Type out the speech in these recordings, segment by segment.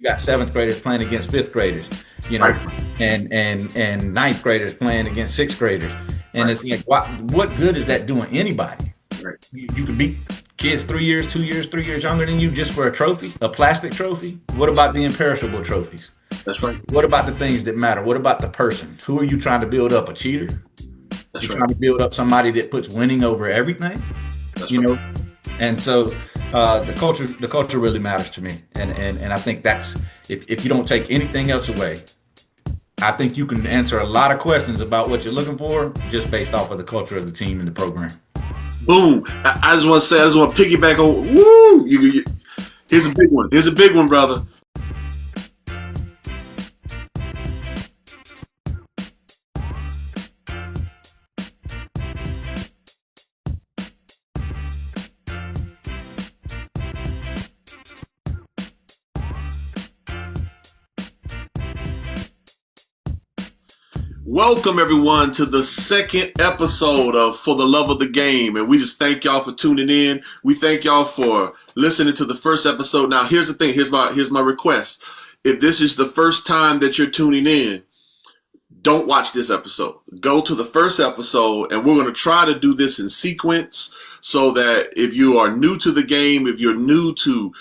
You got seventh graders playing against fifth graders, you know, Right. and ninth graders playing against sixth graders. And Right. it's like, what good is that doing anybody? Right. You could beat kids 3 years, 2 years, 3 years younger than you just for a trophy, a plastic trophy. What about the imperishable trophies? That's right. What about the things that matter? What about the person? Who are you trying to build up? A cheater? That's You're right. trying to build up somebody that puts winning over everything, That's you right. know? And so the culture really matters to me. And I think that's, if you don't take anything else away, I think you can answer a lot of questions about what you're looking for just based off of the culture of the team and the program. Boom. I just want to say, I just want to piggyback on. Woo! Here's a big one. Here's a big one, brother. Welcome everyone to the second episode of For the Love of the Game, and we just thank y'all for tuning in. We thank y'all for listening to the first episode. Now, here's the thing. Here's my request. If this is the first time that you're tuning in, don't watch this episode. Go to the first episode, and we're going to try to do this in sequence so that if you are new to the game, if you're new to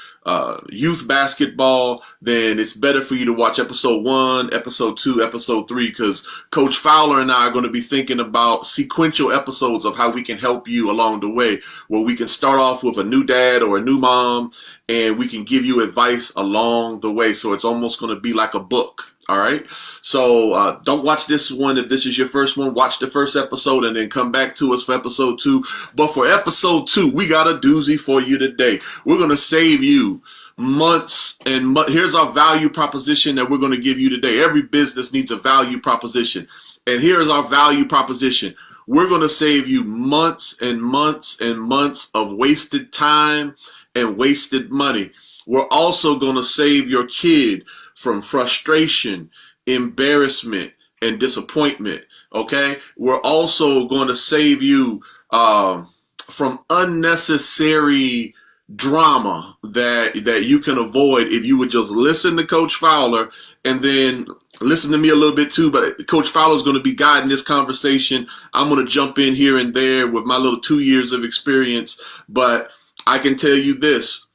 youth basketball, then it's better for you to watch episode 1, episode 2, episode 3, because Coach Fowler and I are going to be thinking about sequential episodes of how we can help you along the way, where we can start off with a new dad or a new mom, and we can give you advice along the way. So it's almost going to be like a book. All right. So don't watch this one if this is your first one. Watch the first episode and then come back to us for episode 2. But for episode 2, we got a doozy for you today. We're going to save you months and here's our value proposition that we're going to give you today. Every business needs a value proposition. And here's our value proposition. We're going to save you months and months and months of wasted time and wasted money. We're also going to save your kid from frustration, embarrassment, and disappointment. Okay? We're also going to save you from unnecessary drama that you can avoid if you would just listen to Coach Fowler and then listen to me a little bit too. But Coach Fowler is going to be guiding this conversation. I'm going to jump in here and there with my little 2 years of experience. But I can tell you this,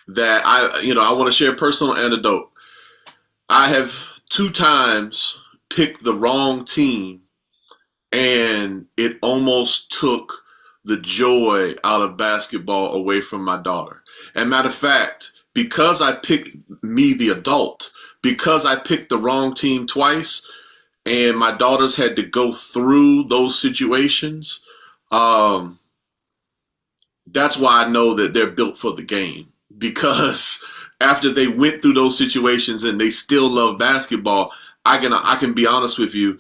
that I want to share a personal anecdote. I have 2 times picked the wrong team, and it almost took the joy out of basketball away from my daughter. And matter of fact, because I picked me, the adult, because I picked the wrong team twice, and my daughters had to go through those situations, that's why I know that they're built for the game. Because after they went through those situations and they still love basketball, I can be honest with you.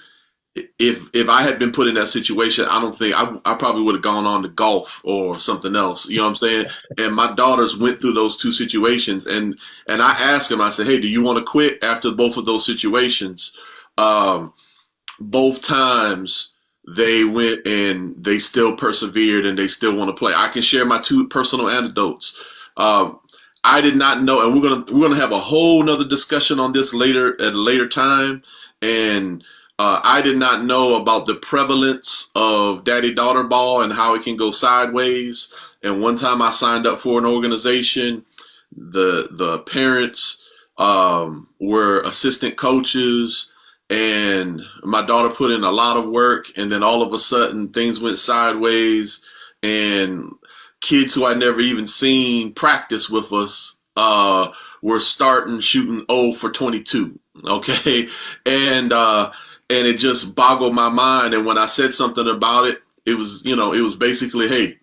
If I had been put in that situation, I don't think I probably would have gone on to golf or something else. You know what I'm saying? And my daughters went through those 2 situations, and I asked them. I said, "Hey, do you want to quit after both of those situations?" Both times they went and they still persevered and they still want to play. I can share my 2 personal anecdotes. Um, I did not know, and we're gonna have a whole nother discussion on this later at a later time. And I did not know about the prevalence of daddy-daughter ball and how it can go sideways. And one time I signed up for an organization. The parents were assistant coaches, and my daughter put in a lot of work, and then all of a sudden things went sideways, and kids who I never even seen practice with us were starting shooting 0 for 22. Okay, and it just boggled my mind. And when I said something about it, it was basically, hey,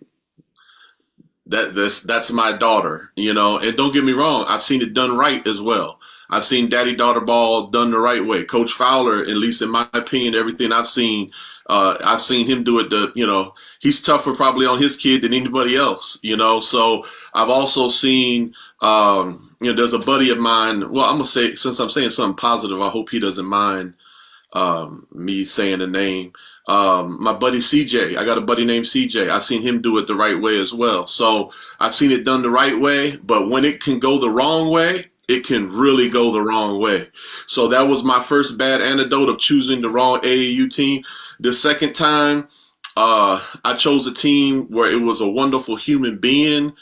that's my daughter. And don't get me wrong, I've seen it done right as well. I've seen daddy daughter ball done the right way. Coach Fowler, at least in my opinion, everything I've seen him do it. He's tougher probably on his kid than anybody else. So I've also seen, there's a buddy of mine. Well, I'm gonna say, since I'm saying something positive, I hope he doesn't mind me saying the name. My buddy CJ, I got a buddy named CJ. I've seen him do it the right way as well. So I've seen it done the right way, but when it can go the wrong way, it can really go the wrong way. So that was my first bad anecdote of choosing the wrong AAU team. The second time, I chose a team where it was a wonderful human being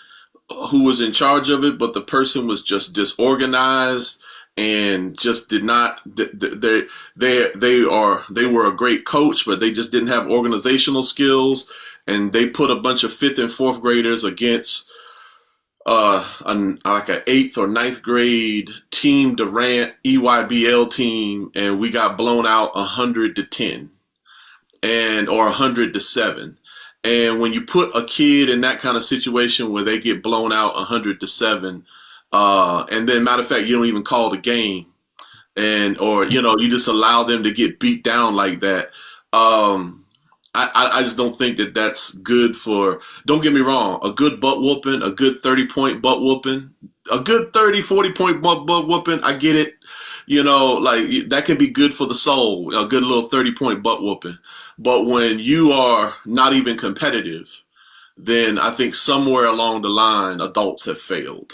who was in charge of it, but the person was just disorganized and just did not. They were a great coach, but they just didn't have organizational skills, and they put a bunch of fifth and fourth graders against like an eighth or ninth grade Team Durant EYBL team, and we got blown out 100-10 and or 100-7. And when you put a kid in that kind of situation where they get blown out 100-7, and then matter of fact, you don't even call the game, and or you just allow them to get beat down like that. I just don't think that that's good for, don't get me wrong, a good butt whooping, a good 30-point butt whooping, a good 30-40 point butt whooping, I get it. Like that can be good for the soul, a good little 30-point butt whooping. But when you are not even competitive, then I think somewhere along the line, adults have failed.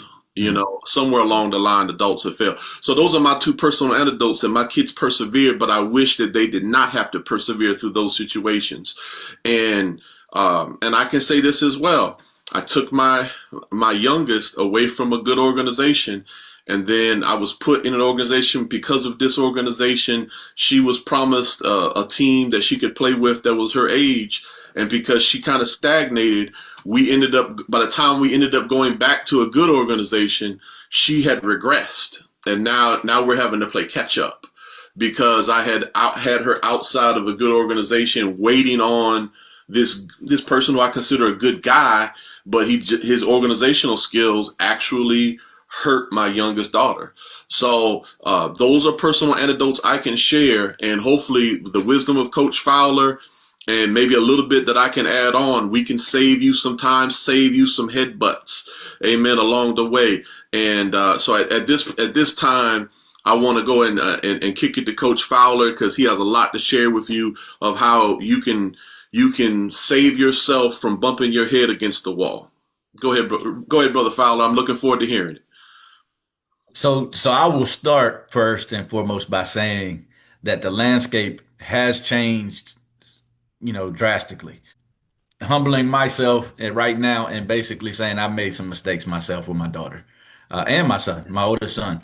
Somewhere along the line, adults have failed. So those are my two personal anecdotes, and my kids persevered, but I wish that they did not have to persevere through those situations. And I can say this as well. I took my youngest away from a good organization, and then I was put in an organization because of this organization. She was promised a team that she could play with that was her age. And because she kind of stagnated, by the time we ended up going back to a good organization, she had regressed. And now we're having to play catch up because I had her outside of a good organization waiting on this person who I consider a good guy, but his organizational skills actually hurt my youngest daughter. So those are personal anecdotes I can share, and hopefully the wisdom of Coach Fowler and maybe a little bit that I can add on, we can save you some time, save you some headbutts, amen, along the way. And so at this time, I want to go and kick it to Coach Fowler because he has a lot to share with you of how you can save yourself from bumping your head against the wall. Go ahead, Brother Fowler. I'm looking forward to hearing it. So I will start first and foremost by saying that the landscape has changed, drastically. Humbling myself right now and basically saying I made some mistakes myself with my daughter and my son, my oldest son.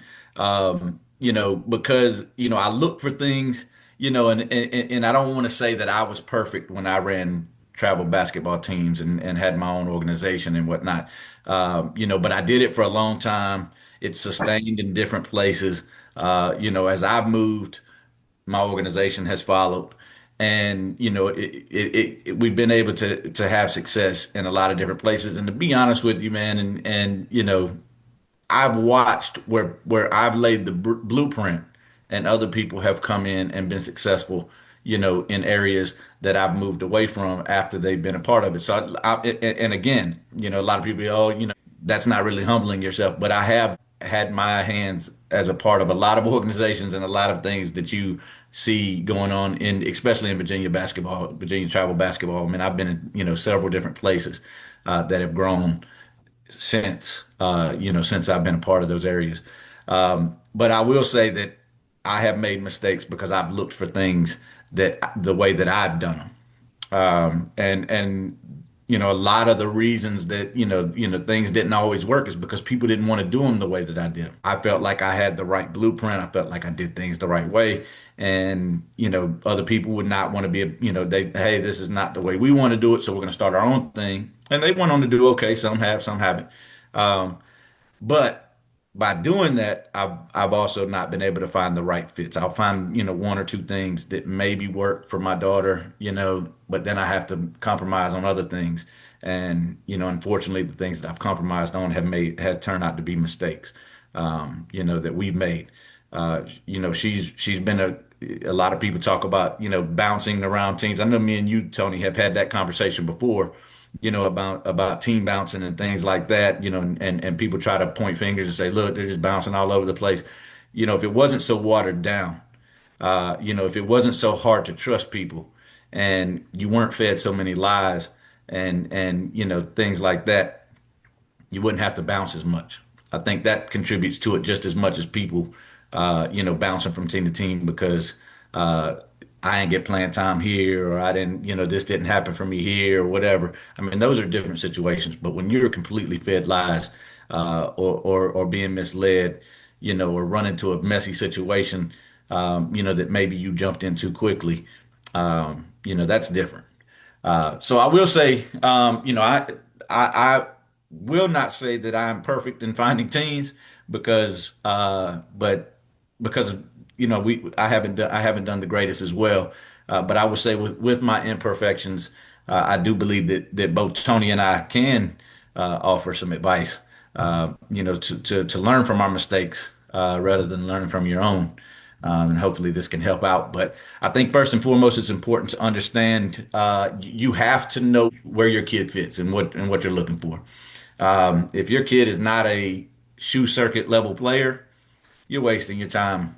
Because I look for things, and I don't want to say that I was perfect when I ran travel basketball teams and had my own organization and whatnot. But I did it for a long time. It's sustained in different places. As I've moved, my organization has followed, and we've been able to have success in a lot of different places. And to be honest with you, man, and I've watched where I've laid the blueprint, and other people have come in and been successful, in areas that I've moved away from after they've been a part of it. So, and again, a lot of people, that's not really humbling yourself, but I have had my hands as a part of a lot of organizations and a lot of things that you see going on especially in Virginia basketball, Virginia travel basketball. I mean, I've been in, several different places that have grown since I've been a part of those areas. But I will say that I have made mistakes because I've looked for things that the way that I've done them. And a lot of the reasons that things didn't always work is because people didn't want to do them the way that I did them. I felt like I had the right blueprint. I felt like I did things the right way, and other people would not want to be hey, this is not the way we want to do it, so we're going to start our own thing. And they went on to do okay. Some have, some haven't. But by doing that, I've also not been able to find the right fits. I'll find, one or two things that maybe work for my daughter, but then I have to compromise on other things. And, unfortunately, the things that I've compromised on had turned out to be mistakes, that we've made. She's been a lot of people talk about, bouncing around teams. I know me and you, Tony, have had that conversation before, about team bouncing and things like that, and people try to point fingers and say, look, they're just bouncing all over the place. If it wasn't so watered down, if it wasn't so hard to trust people and you weren't fed so many lies and things like that, you wouldn't have to bounce as much. I think that contributes to it just as much as people, bouncing from team to team because uh, I didn't get playing time here, or I didn't, this didn't happen for me here, or whatever. I mean, those are different situations. But when you're completely fed lies, or being misled, or run into a messy situation, that maybe you jumped in too quickly, that's different. So I will say, I will not say that I'm perfect in finding teams but because I haven't done the greatest as well. But I would say with my imperfections, I do believe that both Tony and I can offer some advice. To learn from our mistakes rather than learning from your own. And hopefully this can help out. But I think first and foremost, it's important to understand you have to know where your kid fits and what you're looking for. If your kid is not a shoe circuit level player, you're wasting your time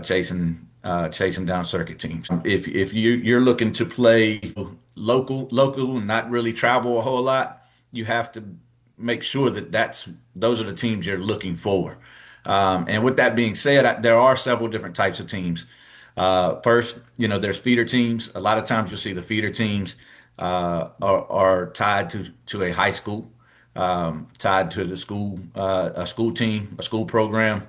chasing down circuit teams. If you're looking to play local, and not really travel a whole lot, you have to make sure that those are the teams you're looking for. And with that being said, there are several different types of teams. First, there's feeder teams. A lot of times you'll see the feeder teams are tied to a high school, tied to the school, a school team, a school program,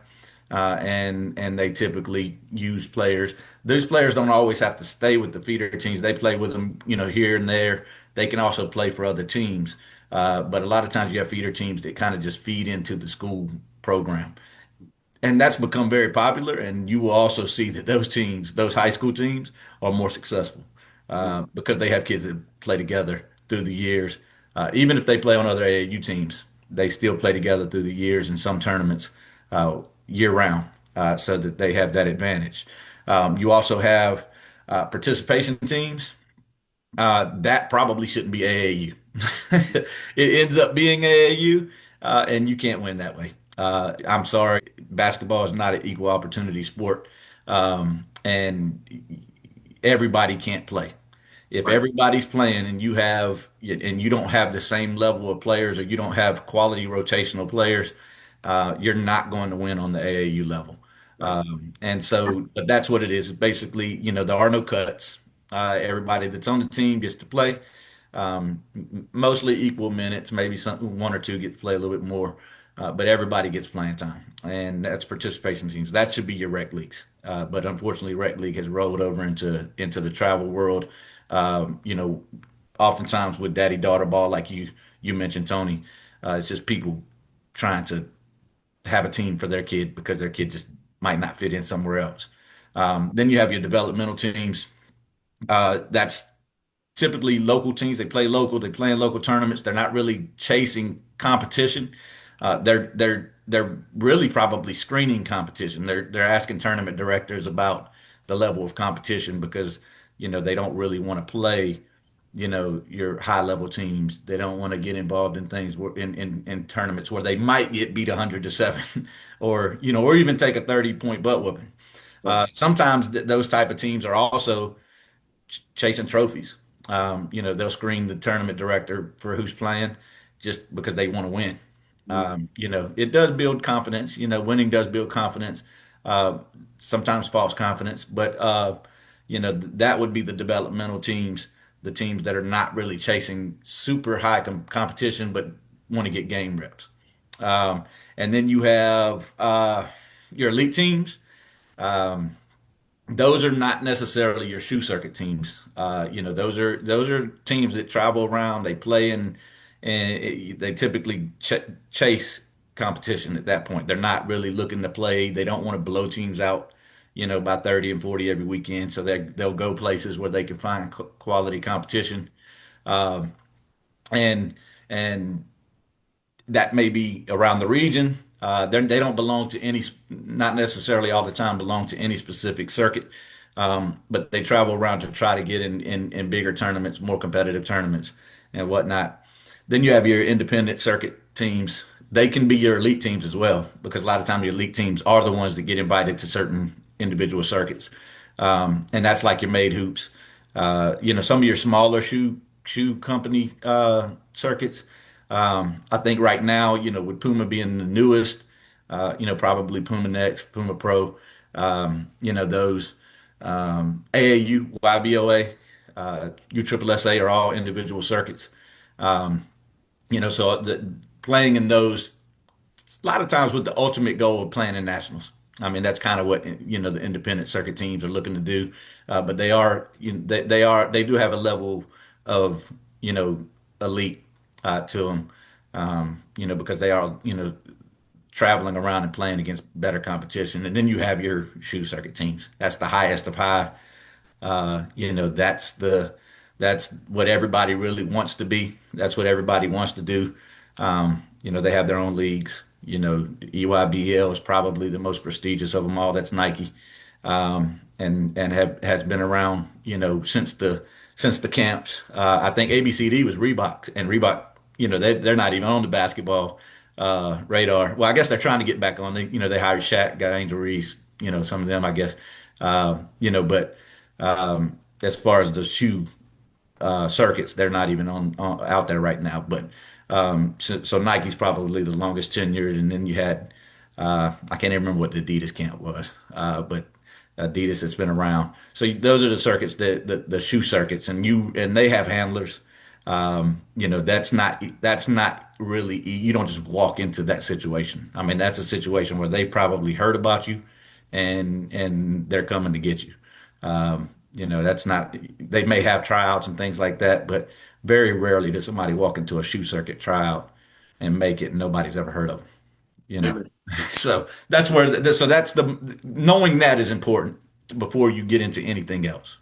and they typically use players. Those players don't always have to stay with the feeder teams. They play with them, here and there. They can also play for other teams. But a lot of times you have feeder teams that kind of just feed into the school program. And that's become very popular. And you will also see that those teams, those high school teams, are more successful because they have kids that play together through the years. Even if they play on other AAU teams, they still play together through the years in some tournaments year round, so that they have that advantage. You also have participation teams. That probably shouldn't be AAU. It ends up being AAU, and you can't win that way. I'm sorry, basketball is not an equal opportunity sport, and everybody can't play. If Right. everybody's playing and you don't have the same level of players, or you don't have quality rotational players, you're not going to win on the AAU level. Right. And so, but that's what it is. Basically, there are no cuts. Everybody that's on the team gets to play. Mostly equal minutes, maybe one or two get to play a little bit more, but everybody gets playing time, and that's participation teams. That should be your rec leagues, but unfortunately, rec league has rolled over into the travel world. Um, you know, Oftentimes with daddy daughter ball, like you mentioned, Tony, it's just people trying to have a team for their kid because their kid just might not fit in somewhere else. Then you have your developmental teams. That's typically local teams. They play local. They play in local tournaments. They're not really chasing competition. They're really probably screening competition. They're asking tournament directors about the level of competition because they don't really want to play your high level teams. They don't want to get involved in things in tournaments where they might get beat 100-7 or even take a 30-point butt whooping. Right. Sometimes those type of teams are also chasing trophies. They'll screen the tournament director for who's playing just because they want to win. It does build confidence. Winning does build confidence, uh, sometimes false confidence, but that would be the developmental teams, the teams that are not really chasing super high competition, but want to get game reps. And then you have your elite teams. Um, those are not necessarily your shoe circuit teams. Those are teams that travel around. They play and they typically chase competition at that point. They're not really looking to play. They don't want to blow teams out, by 30 and 40 every weekend. So they'll go places where they can find quality competition. Um, and and that may be around the region. They don't belong to any, not necessarily all the time belong to any specific circuit, but they travel around to try to get in bigger tournaments, more competitive tournaments, and whatnot. Then you have your independent circuit teams. They can be your elite teams as well, because a lot of times your elite teams are the ones that get invited to certain individual circuits, and that's like your made hoops. Some of your smaller shoe company circuits. I think right now, with Puma being the newest, probably Puma Next, Puma Pro, those AAU, YBOA, USSSA are all individual circuits. Um, so playing in those a lot of times with the ultimate goal of playing in nationals. I mean, that's kind of what the independent circuit teams are looking to do. But they are, they do have a level of elite to them, because they are traveling around and playing against better competition. And then you have your shoe circuit teams. That's the highest of high. That's what everybody really wants to be. That's what everybody wants to do. They have their own leagues. EYBL is probably the most prestigious of them all. That's Nike, and has been around, since the camps. I think ABCD was Reebok, and Reebok, they're not even on the basketball radar. Well, I guess they're trying to get back on. They hired Shaq, got Angel Reese, some of them, I guess. But as far as the shoe circuits, they're not even on out there right now. But so Nike's probably the longest tenured, and then you had I can't even remember what the Adidas camp was, but Adidas has been around. So those are the circuits, the shoe circuits, and they have handlers. That's not really, you don't just walk into that situation. I mean, that's a situation where they probably heard about you, and they're coming to get you. That's not, they may have tryouts and things like that, but very rarely does somebody walk into a shoe circuit tryout and make it and nobody's ever heard of them, you know. Amen. So that's knowing that is important before you get into anything else.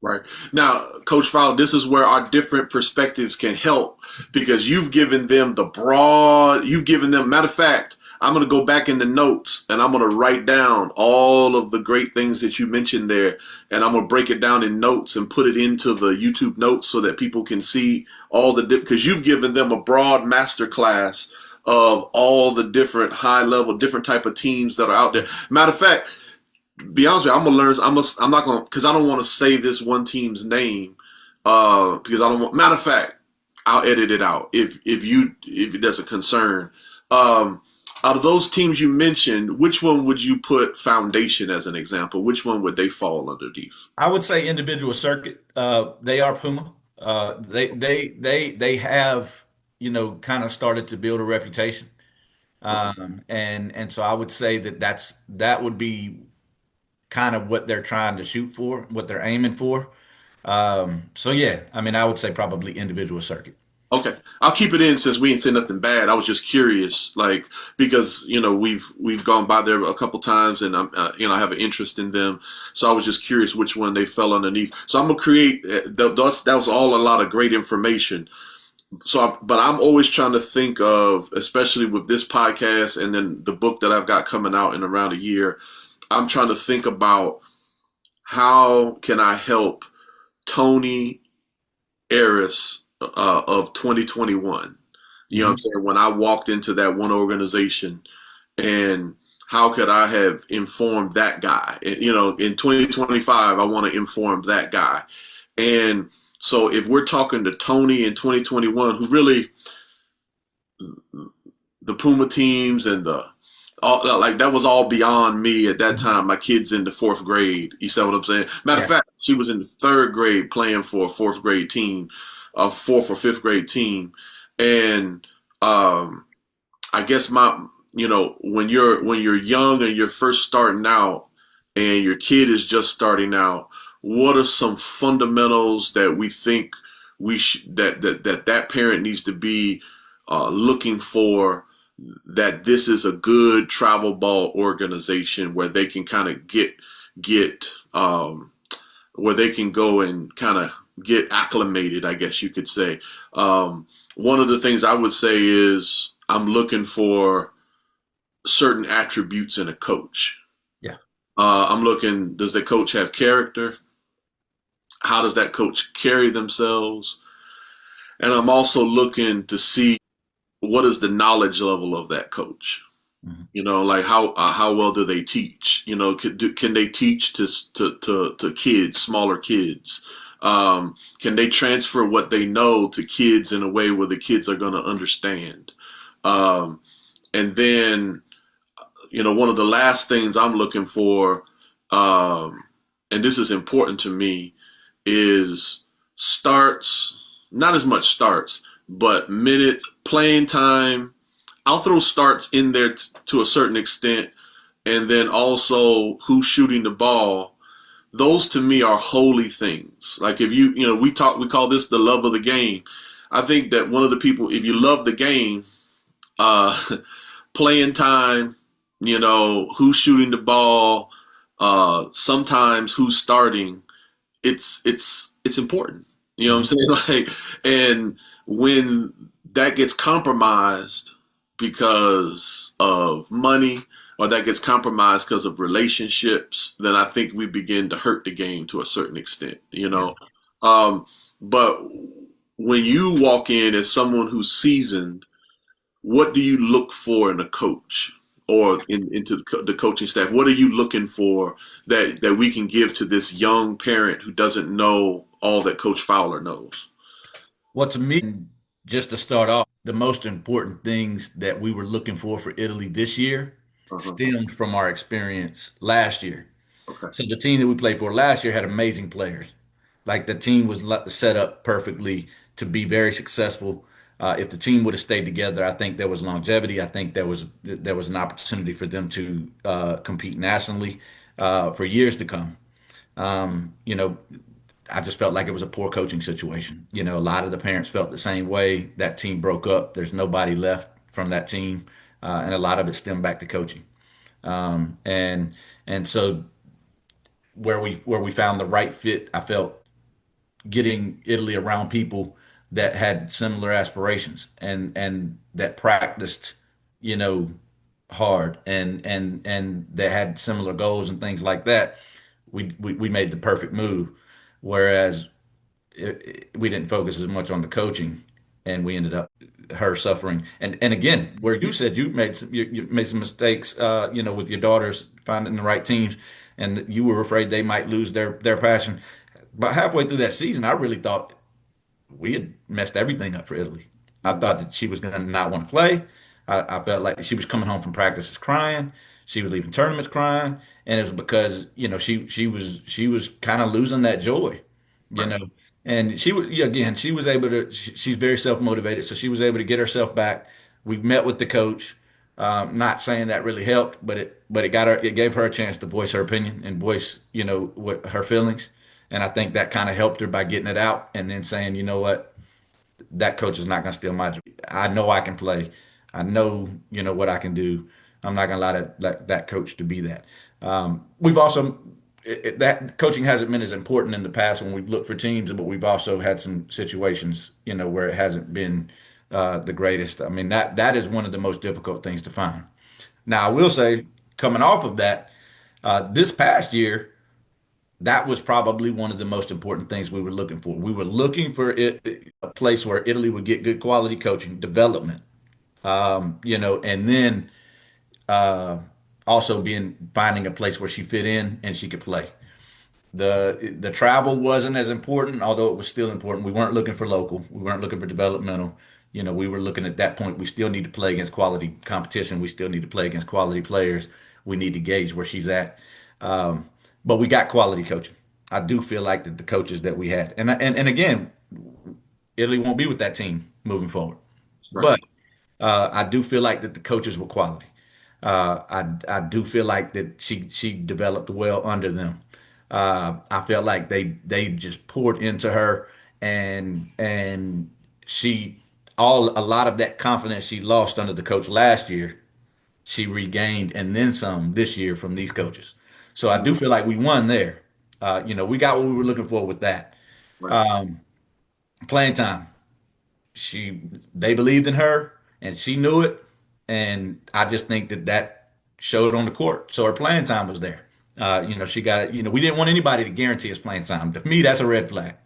Right. Now, Coach Fowler, this is where our different perspectives can help because you've given them, matter of fact, I'm going to go back in the notes and I'm going to write down all of the great things that you mentioned there. And I'm going to break it down in notes and put it into the YouTube notes so that people can see all because you've given them a broad master class of all the different high level, different type of teams that are out there. Matter of fact, be honest with you, I'm gonna learn. I'm not gonna, because I don't want to say this one team's name. Because I don't want. Matter of fact, I'll edit it out if there's a concern. Out of those teams you mentioned, which one would you put Foundation as an example? Which one would they fall underneath? I would say individual circuit. They are Puma. They have kind of started to build a reputation. And so I would say that would be kind of what they're trying to shoot for, what they're aiming for. So yeah, I mean, I would say probably individual circuit. Okay, I'll keep it in since we ain't said nothing bad. I was just curious, like because we've gone by there a couple times, and I have an interest in them. So I was just curious which one they fell underneath. So I'm gonna create. That was all a lot of great information. But I'm always trying to think of, especially with this podcast and then the book that I've got coming out in around a year. I'm trying to think about how can I help Tony Harris of 2021. You know what I'm saying? When I walked into that one organization, and how could I have informed that guy? In 2025, I want to inform that guy. And so if we're talking to Tony in 2021, who really, the Puma teams and like that was all beyond me at that time. My kid's in the fourth grade. You see what I'm saying? Matter of fact, she was in the third grade playing for a fourth grade team, a fourth or fifth grade team. And I guess when you're young and you're first starting out and your kid is just starting out, what are some fundamentals that we think that parent needs to be looking for, that this is a good travel ball organization where they can kind of get where they can go and kind of get acclimated, I guess you could say. One of the things I would say is I'm looking for certain attributes in a coach. Yeah. I'm looking, does the coach have character? How does that coach carry themselves? And I'm also looking to see what is the knowledge level of that coach. Mm-hmm. Like how well do they teach? Can they teach to kids, smaller kids? Can they transfer what they know to kids in a way where the kids are going to understand? Um, and then, one of the last things I'm looking for, um, and this is important to me, is starts, not as much starts, but minute playing time. I'll throw starts in there to a certain extent, and then also who's shooting the ball. Those to me are holy things. Like if we call this the love of the game. I think that one of the people, if you love the game, uh, playing time, who's shooting the ball, sometimes who's starting, it's important. You know what I'm saying? Like, and when that gets compromised because of money or that gets compromised because of relationships, then I think we begin to hurt the game to a certain extent. But when you walk in as someone who's seasoned, what do you look for in a coach or into the coaching staff? What are you looking for that we can give to this young parent who doesn't know all that Coach Fowler knows? Well, to me, just to start off, the most important things that we were looking for Italy this year Uh-huh. stemmed from our experience last year. Okay. So the team that we played for last year had amazing players. Like the team was set up perfectly to be very successful. If the team would have stayed together, I think there was longevity. I think there was an opportunity for them to compete nationally for years to come. Um, you know, I just felt like it was a poor coaching situation. A lot of the parents felt the same way. That team broke up. There's nobody left from that team, and a lot of it stemmed back to coaching. And so where we found the right fit, I felt getting Italy around people that had similar aspirations and that practiced, you know, hard and that had similar goals and things like that. We made the perfect move. Whereas we didn't focus as much on the coaching, and we ended up her suffering. And again, where you said you made some mistakes, with your daughters finding the right teams, and you were afraid they might lose their passion. But halfway through that season, I really thought we had messed everything up for Italy. I thought that she was going to not want to play. I felt like she was coming home from practices crying. She was leaving tournaments crying, and it was because she was kind of losing that joy, you Right. know. And she was yeah, again, she was able to. She's very self motivated, so she was able to get herself back. We met with the coach. Not saying that really helped, but it gave her a chance to voice her opinion and voice what her feelings. And I think that kind of helped her by getting it out and then saying, you know what, that coach is not going to steal my job. I know I can play. I know, what I can do. I'm not going to let that coach to be that. We've also, that coaching hasn't been as important in the past when we've looked for teams, but we've also had some situations, where it hasn't been the greatest. I mean, that is one of the most difficult things to find. Now, I will say, coming off of that, this past year, that was probably one of the most important things we were looking for. We were looking for a place where Italy would get good quality coaching, development, and then uh, also finding a place where she fit in and she could play. The travel wasn't as important, although it was still important. We weren't looking for local. We weren't looking for developmental. We were looking at that point. We still need to play against quality competition. We still need to play against quality players. We need to gauge where she's at. Um, but we got quality coaching. I do feel like that the coaches that we had, and again, Italy won't be with that team moving forward. Right. But I do feel like that the coaches were quality. I do feel like that she developed well under them. I felt like they just poured into her, and she a lot of that confidence she lost under the coach last year, she regained and then some this year from these coaches. So I do feel like we won there. We got what we were looking for with that. Right. Um, Playing time. They believed in her and she knew it, and I just think that showed on the court. So her playing time was there. She got it. We didn't want anybody to guarantee us playing time. To me, that's a red flag.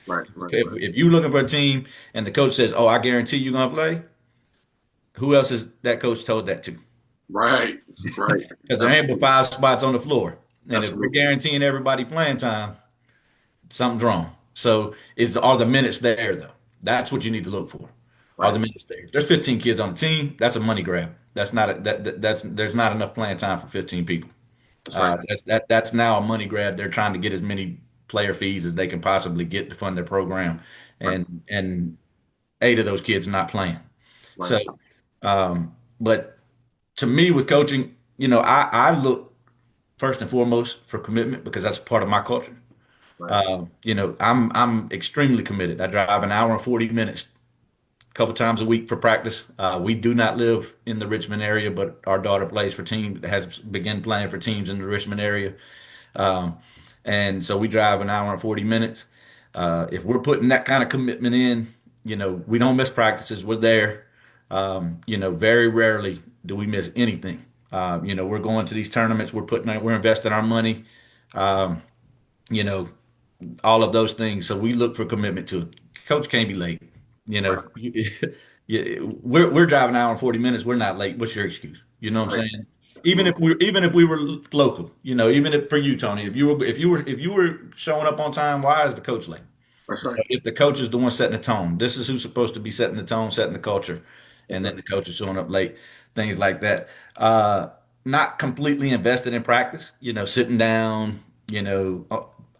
Right. Right. Okay, Right. if you're looking for a team and the coach says, "Oh, I guarantee you're gonna play," who else is that coach told that to? Right. Right. Because there ain't but Absolutely. 5 spots on the floor, and if we're Absolutely. guaranteeing everybody playing time, something's wrong. So are the minutes there though? That's what you need to look for. Are the Right. minutes there? If there's 15 kids on the team, that's a money grab. That's not that's there's not enough playing time for 15 people. That's right. That's now a money grab. They're trying to get as many player fees as they can possibly get to fund their program, Right. and 8 of those kids are not playing. Right. So, but to me, with coaching, I look first and foremost for commitment because that's part of my culture. Right. I'm extremely committed. I drive an hour and 40 minutes a couple times a week for practice. We do not live in the Richmond area, but our daughter plays for has begun playing for teams in the Richmond area. Um, and so we drive an hour and 40 minutes. If we're putting that kind of commitment in, we don't miss practices. We're there. Very rarely do we miss anything. We're going to these tournaments. We're investing our money. Um, you know, all of those things. So we look for commitment to it. Coach can't be late. You Right. know, we're driving an hour and 40 minutes. We're not late. What's your excuse? You know what I'm Right. saying? Absolutely. Even if we were local, even if for you, Tony, if you were showing up on time, why is the coach late? That's right. If the coach is the one setting the tone, this is who's supposed to be setting the tone, setting the culture, That's and then right. the coach is showing up late, things like that. Uh, Not completely invested in practice, sitting down,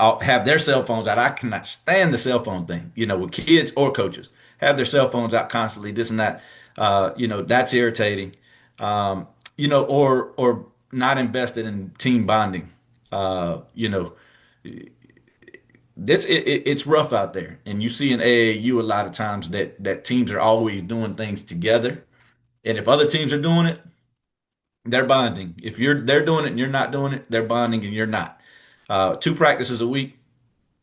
I'll have their cell phones out. I cannot stand the cell phone thing, with kids or coaches have their cell phones out constantly, this and that. That's irritating. Or not invested in team bonding. Uh, you know, it's rough out there, and you see in AAU a lot of times that teams are always doing things together, and if other teams are doing it, they're bonding. If they're doing it and you're not doing it, they're bonding and you're not. 2 practices a week,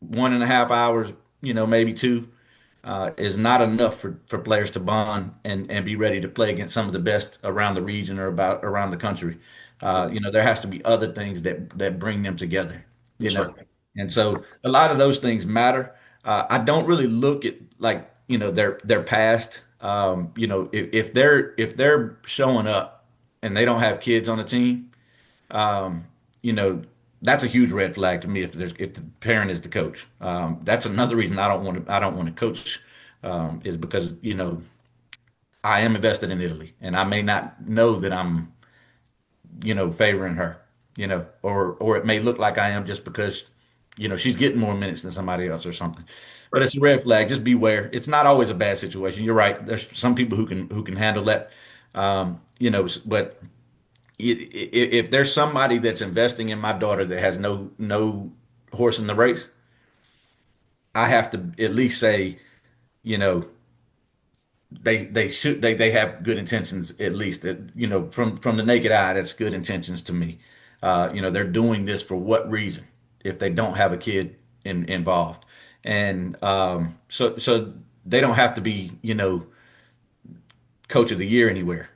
1.5 hours, maybe two, is not enough for players to bond and be ready to play against some of the best around the region or about around the country. There has to be other things that bring them together. You That's know, right. and so a lot of those things matter. I don't really look at like their past. If they're showing up and they don't have kids on the team, um, you know, that's a huge red flag to me if the parent is the coach. That's another reason I don't want to coach is because I am invested in Italy and I may not know that I'm favoring her, or it may look like I am just because she's getting more minutes than somebody else or something. But Right. it's a red flag. Just beware. It's not always a bad situation. You're right. There's some people who can handle that. But if there's somebody that's investing in my daughter that has no horse in the race, I have to at least say, you know, they have good intentions at least. That from the naked eye, that's good intentions to me. They're doing this for what reason? If they don't have a kid involved, and so they don't have to be coach of the year anywhere.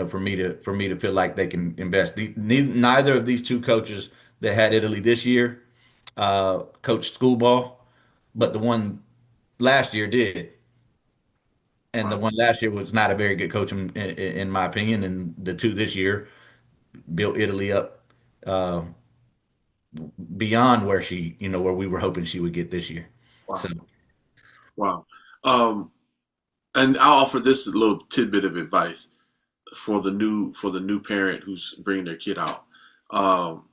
For me to feel like they can invest. Neither of these two coaches that had Italy this year coached school ball, but the one last year did, and the Wow. one last year was not a very good coach in my opinion. And the two this year built Italy up uh, beyond where we were hoping she would get this year. So Wow. Wow. Um, and I'll offer this little tidbit of advice for the new parent who's bringing their kid out. Um,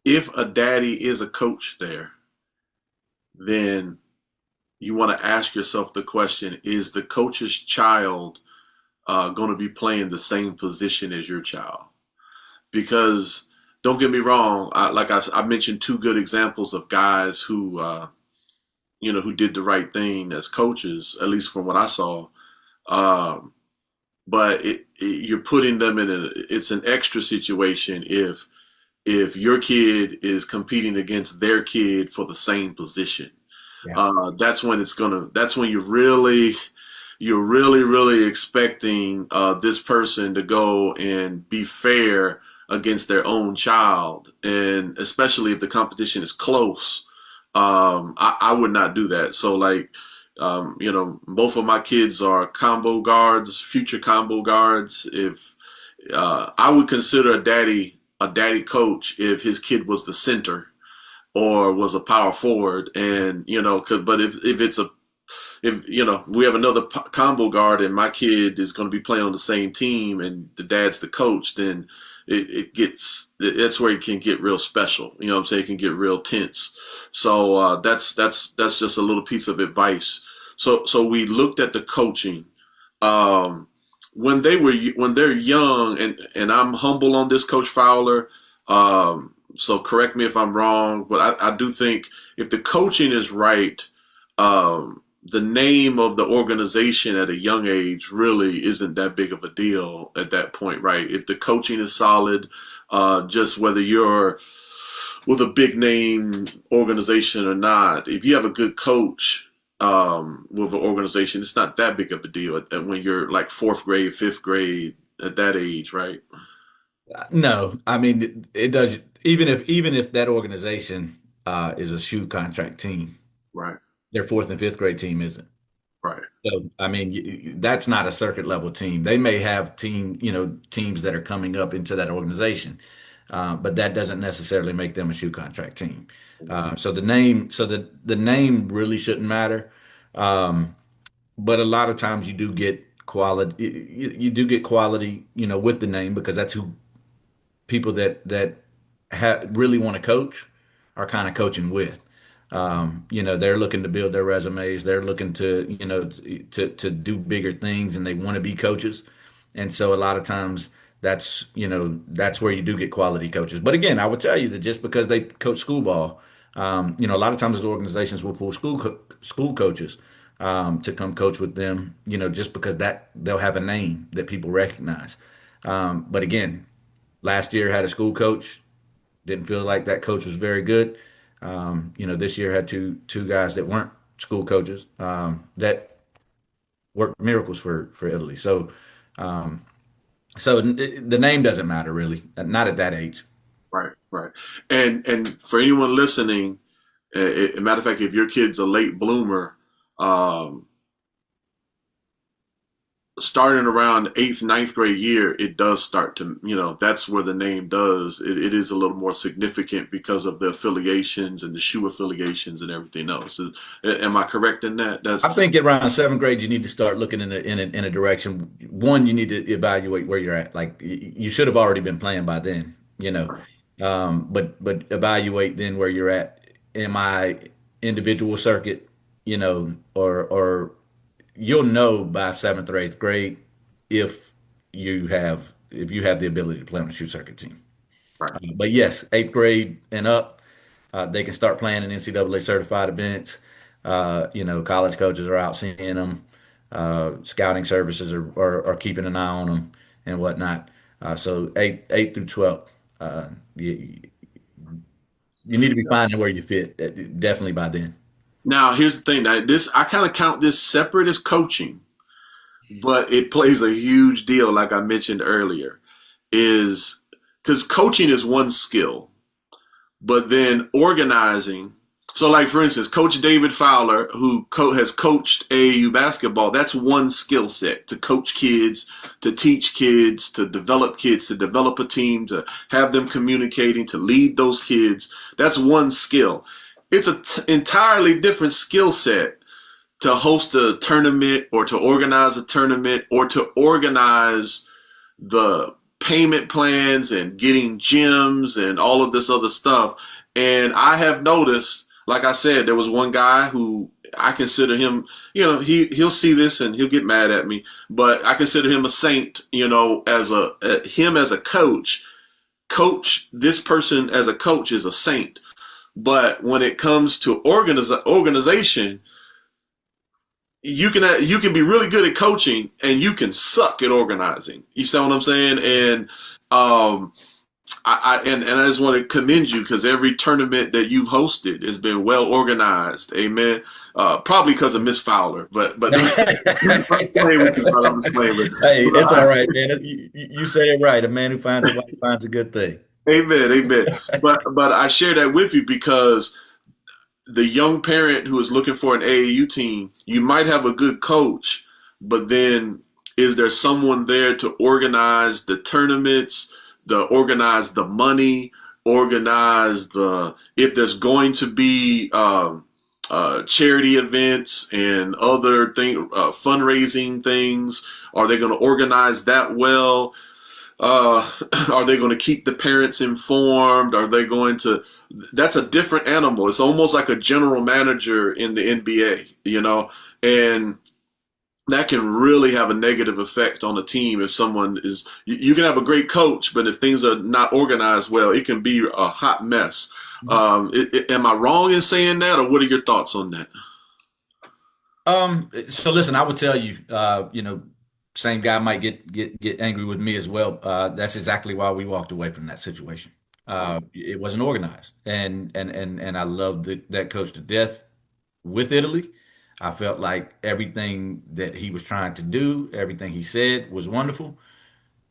if a daddy is a coach there, then you want to ask yourself the question: is the coach's child going to be playing the same position as your child? Because don't get me wrong, I mentioned two good examples of guys who did the right thing as coaches, at least from what I saw. Um, but you're putting them it's an extra situation if your kid is competing against their kid for the same position. yeah, That's when you're really expecting this person to go and be fair against their own child, and especially if the competition is close. I would not do that. So like, both of my kids are combo guards, future combo guards. If I would consider a daddy coach if his kid was the center, or was a power forward. And, but if we have another combo guard and my kid is going to be playing on the same team and the dad's the coach, then that's where it can get real special. You know what I'm saying? It can get real tense. So that's just a little piece of advice. So we looked at the coaching. When they're young, and I'm humble on this, Coach Fowler. So correct me if I'm wrong, but I do think if the coaching is right, the name of the organization at a young age really isn't that big of a deal at that point, right? If the coaching is solid, just whether you're with a big name organization or not, if you have a good coach with an organization, it's not that big of a deal when you're like fourth grade, fifth grade at that age, right? No, I mean it does. Even if that organization is a shoe contract team, Right, their fourth and fifth grade team isn't. right, So I mean that's not a circuit level team. They may have teams that are coming up into that organization, but that doesn't necessarily make them a shoe contract team. So the name really shouldn't matter. Um, but a lot of times you do get quality. You do get quality, with the name because that's who people that really want to coach are kind of coaching with. They're looking to build their resumes. They're looking to do bigger things, and they want to be coaches. And so a lot of times that's where you do get quality coaches. But again, I would tell you that just because they coach school ball, a lot of times those organizations will pull school coaches to come coach with them. Just because that they'll have a name that people recognize. But again, last year had a school coach. Didn't feel like that coach was very good. This year had two guys that weren't school coaches that worked miracles for Italy. So the name doesn't matter really, not at that age. right, right. And for anyone listening, matter of fact, if your kid's a late bloomer, um, starting around eighth, ninth grade year, it does start to, that's where the name does. It is a little more significant because of the affiliations and the shoe affiliations and everything else. Am I correct in that? I think around seventh grade, you need to start looking in a direction. One, you need to evaluate where you're at. Like you should have already been playing by then, but evaluate then where you're at. Am I individual circuit, or you'll know by seventh or eighth grade if you have the ability to play on a shoe circuit team. right. But yes, eighth grade and up, they can start playing in NCAA certified events. College coaches are out seeing them. Scouting services are keeping an eye on them and whatnot. So eight through 12, you need to be finding where you fit. Definitely by then. Now, here's the thing. Now, I kind of count this separate as coaching, but it plays a huge deal, like I mentioned earlier, is because coaching is one skill, but then organizing. So, like for instance, Coach David Fowler, who has coached AAU basketball, that's one skill set: to coach kids, to teach kids, to develop a team, to have them communicating, to lead those kids. That's one skill. It's an entirely different skill set to host a tournament or to organize a tournament or to organize the payment plans and getting gyms and all of this other stuff. And I have noticed, like I said, there was one guy who I consider him, he'll see this and he'll get mad at me, but I consider him a saint, as him as a coach. This person as a coach is a saint. But when it comes to organization, you can be really good at coaching and you can suck at organizing. You see what I'm saying? And I just want to commend you because every tournament that you've hosted has been well organized. Amen. Probably because of Miss Fowler, but I'm playing with you, brother. I'm just playing with you. Hey, it's all right, man. You said it right. A man who finds a wife finds a good thing. Amen, amen. But I share that with you because the young parent who is looking for an AAU team, you might have a good coach, but then is there someone there to organize the tournaments, organize the money, organize if there's going to be charity events and other fundraising things? Are they going to organize that well? Are they going to keep the parents informed? Are they going to? That's a different animal. It's almost like a general manager in the NBA, and that can really have a negative effect on a team if someone is. You can have a great coach, but if things are not organized well, it can be a hot mess. Am I wrong in saying that, or what are your thoughts on that? So listen, I would tell you, same guy might get angry with me as well. That's exactly why we walked away from that situation. It wasn't organized, and I loved that coach to death with Italy. I felt like everything that he was trying to do, everything he said was wonderful,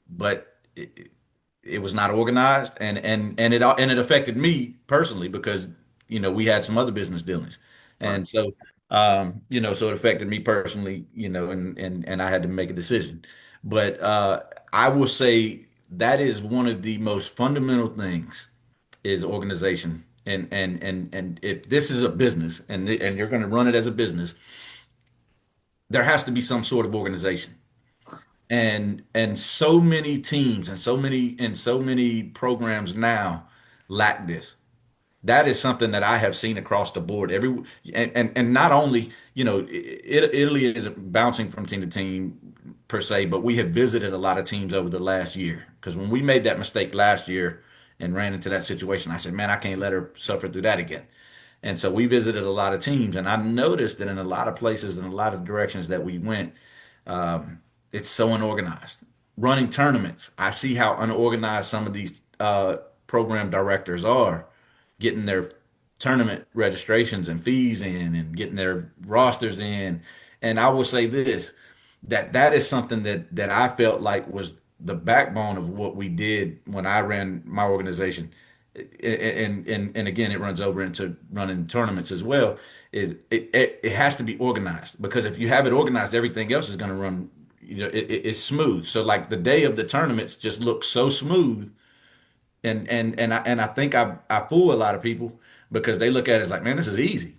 but it was not organized, and it affected me personally because we had some other business dealings, Right, and so so it affected me personally, and I had to make a decision. But I will say that is one of the most fundamental things is organization. And if this is a business and you're going to run it as a business, there has to be some sort of organization. And so many teams and so many programs now lack this. That is something that I have seen across the board. And not only, Italy is bouncing from team to team per se, but we have visited a lot of teams over the last year. Because when we made that mistake last year and ran into that situation, I said, man, I can't let her suffer through that again. And so we visited a lot of teams, and I noticed that in a lot of places and a lot of directions that we went, it's so unorganized. Running tournaments, I see how unorganized some of these program directors are getting their tournament registrations and fees in and getting their rosters in. And I will say this, that is something that I felt like was the backbone of what we did when I ran my organization. And again, it runs over into running tournaments as well. Is it has to be organized because if you have it organized, everything else is going to run. It's smooth. So like the day of the tournaments just looks so smooth, and I think I fool a lot of people because they look at it as like, man, this is easy.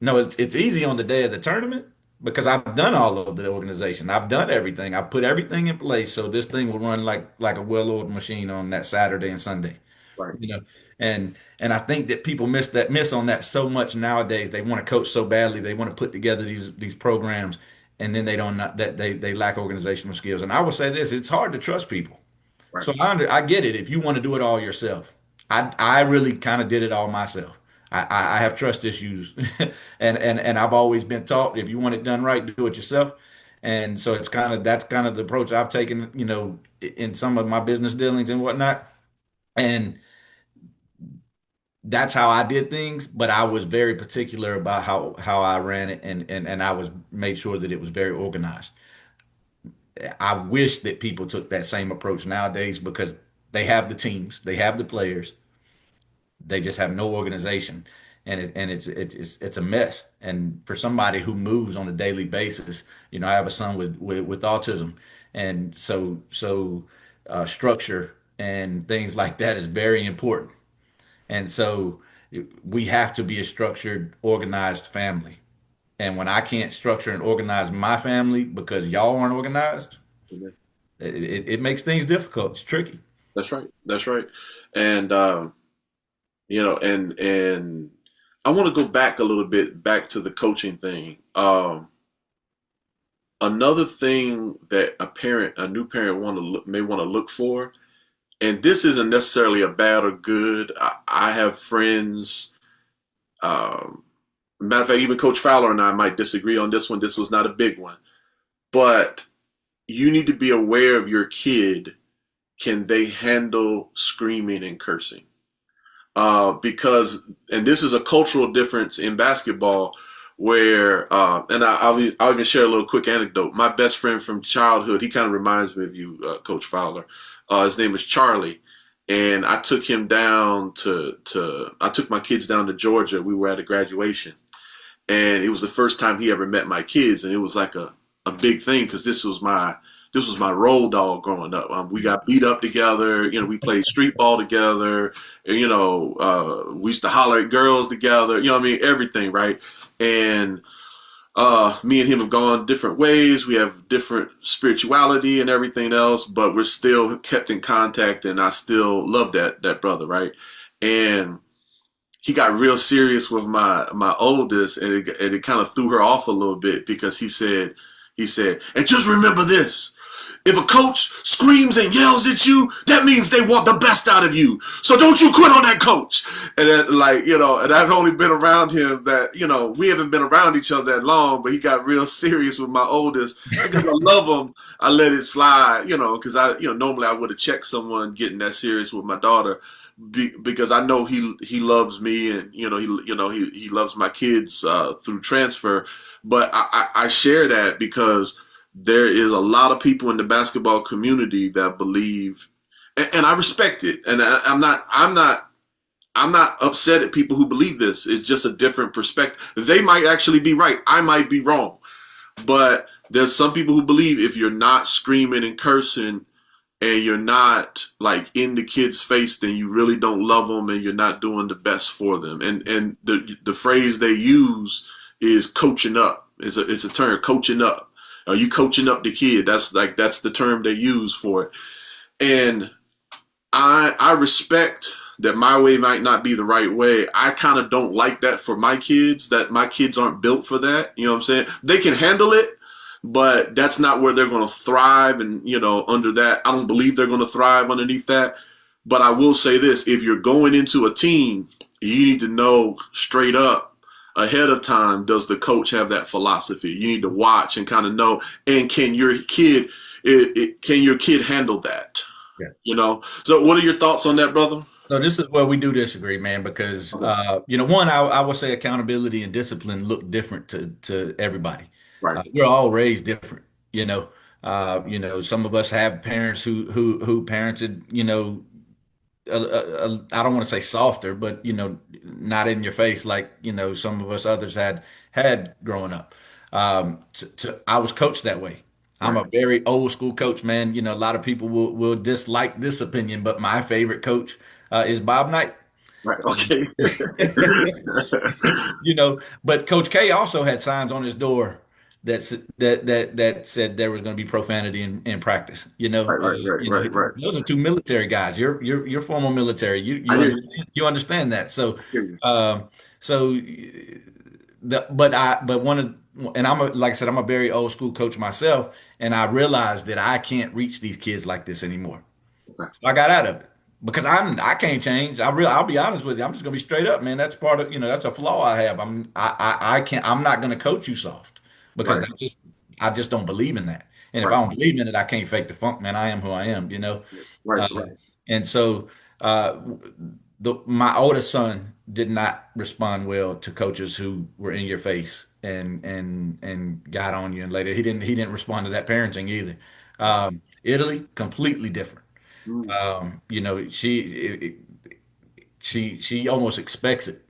No, it's easy on the day of the tournament because I've done all of the organization. I've done everything. I've put everything in place so this thing will run like a well-oiled machine on that Saturday and Sunday. right, You know, and I think that people miss on that so much nowadays. They want to coach so badly. They want to put together these programs, and then they don't not that they lack organizational skills. And I will say this: it's hard to trust people. right, So I get it if you want to do it all yourself. I really kind of did it all myself. I have trust issues, and I've always been taught if you want it done right, do it yourself. And so that's kind of the approach I've taken, in some of my business dealings and whatnot. And that's how I did things, but I was very particular about how I ran it, and I was made sure that it was very organized. I wish that people took that same approach nowadays because they have the teams, they have the players, they just have no organization, and it's a mess. And for somebody who moves on a daily basis, I have a son with autism, and structure and things like that is very important. And so we have to be a structured, organized family. And when I can't structure and organize my family because y'all aren't organized, mhm. it makes things difficult. It's tricky. That's right. That's right. And and I want to go back a little bit back to the coaching thing. Another thing that a new parent may want to look for, and this isn't necessarily a bad or good. I have friends. Matter of fact, even Coach Fowler and I might disagree on this one. This was not a big one, but you need to be aware of your kid. Can they handle screaming and cursing? And this is a cultural difference in basketball where, I'll even share a little quick anecdote. My best friend from childhood, he kind of reminds me of you, Coach Fowler. His name is Charlie. And I took him down I took my kids down to Georgia. We were at a graduation. And it was the first time he ever met my kids. And it was like a big thing because this was my road dog growing up. We got beat up together. We played street ball together. And, we used to holler at girls together. You know what I mean? Everything, right? And me and him have gone different ways. We have different spirituality and everything else, but we're still kept in contact, and I still love that brother, right? And he got real serious with my oldest, and it kind of threw her off a little bit because he said, and just remember this. If a coach screams and yells at you, that means they want the best out of you. So don't you quit on that coach. And then, and I've only been around him we haven't been around each other that long, but he got real serious with my oldest. Because I love him, I let it slide, because normally I would have checked someone getting that serious with my daughter because I know he loves me, and, he loves my kids through transfer. But I share that because there is a lot of people in the basketball community that believe, and I respect it. And I'm not upset at people who believe this. It's just a different perspective. They might actually be right. I might be wrong. But there's some people who believe if you're not screaming and cursing and you're not like in the kid's face, then you really don't love them and you're not doing the best for them. And the phrase they use is coaching up. It's a term, coaching up. Are you coaching up the kid? That's the term they use for it. And I respect that my way might not be the right way. I kind of don't like that for my kids, that my kids aren't built for that. You know what I'm saying? They can handle it, but that's not where they're going to thrive. And, under that, I don't believe they're going to thrive underneath that. But I will say this, if you're going into a team, you need to know straight up ahead of time, does the coach have that philosophy? You need to watch and kind of know, and can your kid handle that? Yeah. So what are your thoughts on that, brother? So this is where we do disagree, man, because Okay. one, I would say accountability and discipline look different to everybody. Right. We're all raised different, some of us have parents who parented, I don't want to say softer, but not in your face like some of us others had growing up. I was coached that way. I'm Right. a very old school coach, man. A lot of people will dislike this opinion, but my favorite coach is Bob Knight. Right. Okay. But Coach K also had signs on his door that said there was going to be profanity in practice. Right. Right. Right. Right. Right. Those are two military guys. You're former military. You I you hear you. understand you understand that. So Hear you. so the but one of and like I said, I'm a very old school coach myself, and I realized that I can't reach these kids like this anymore. Okay. So I got out of it because I can't change. I'll be honest with you. I'm just gonna be straight up, man. That's part of that's a flaw I have. I can't. I'm not gonna coach you soft because Right. I just don't believe in that. And if I Right. don't believe in it, I can't fake the funk, man. I am who I am, Right. Uh, Right. and so uh, my oldest son did not respond well to coaches who were in your face and got on you. And later, he didn't respond to that parenting either. Italy, completely different. Mm. She almost expects it,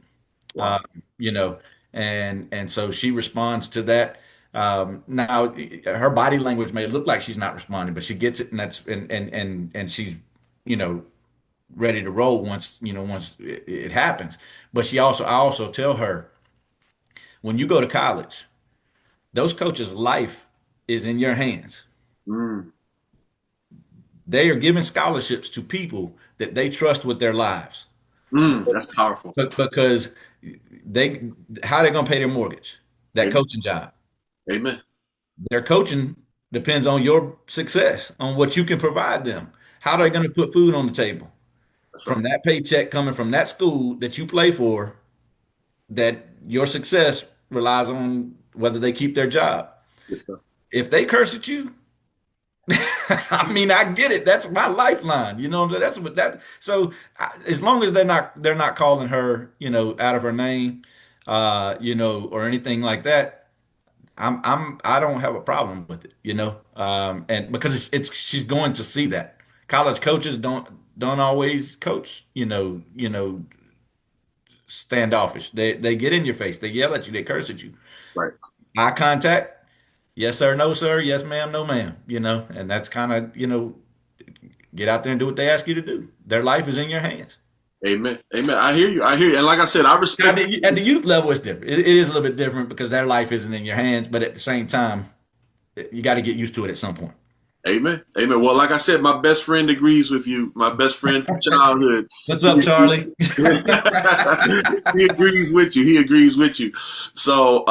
Wow. um, you know, and so she responds to that. Now her body language may look like she's not responding, but she gets it, and and she's you know ready to roll once it happens. But I also tell her when you go to college, those coaches' life is in your hands. Mm. They are giving scholarships to people that they trust with their lives. Mm. That's powerful. But because they how are they gonna pay their mortgage? That Amen. coaching job. Amen. Their coaching depends on your success, on what you can provide them. How are they gonna put food on the table That's from right. that paycheck coming from that school that you play for, that your success relies on whether they keep their job. Good stuff. If they curse at you, I mean, I get it. That's my lifeline. You know what I'm saying? That's what that. So as long as they're not calling her, out of her name, or anything like that, I don't have a problem with it. And because she's going to see that college coaches don't always coach, standoffish. They get in your face. They yell at you. They curse at you. Right. Eye contact. Yes, sir, no, sir. Yes, ma'am, no, ma'am. And that's kind of, get out there and do what they ask you to do. Their life is in your hands. Amen. Amen. I hear you. I hear you. And like I said, I Now, respect. at the youth level, it's different. It is a little bit different because their life isn't in your hands, but at the same time, you got to get used to it at some point. Amen. Amen. Well, like I said, my best friend agrees with you. My best friend from childhood. What's He up, Charlie? he agrees with you. He agrees with you. So,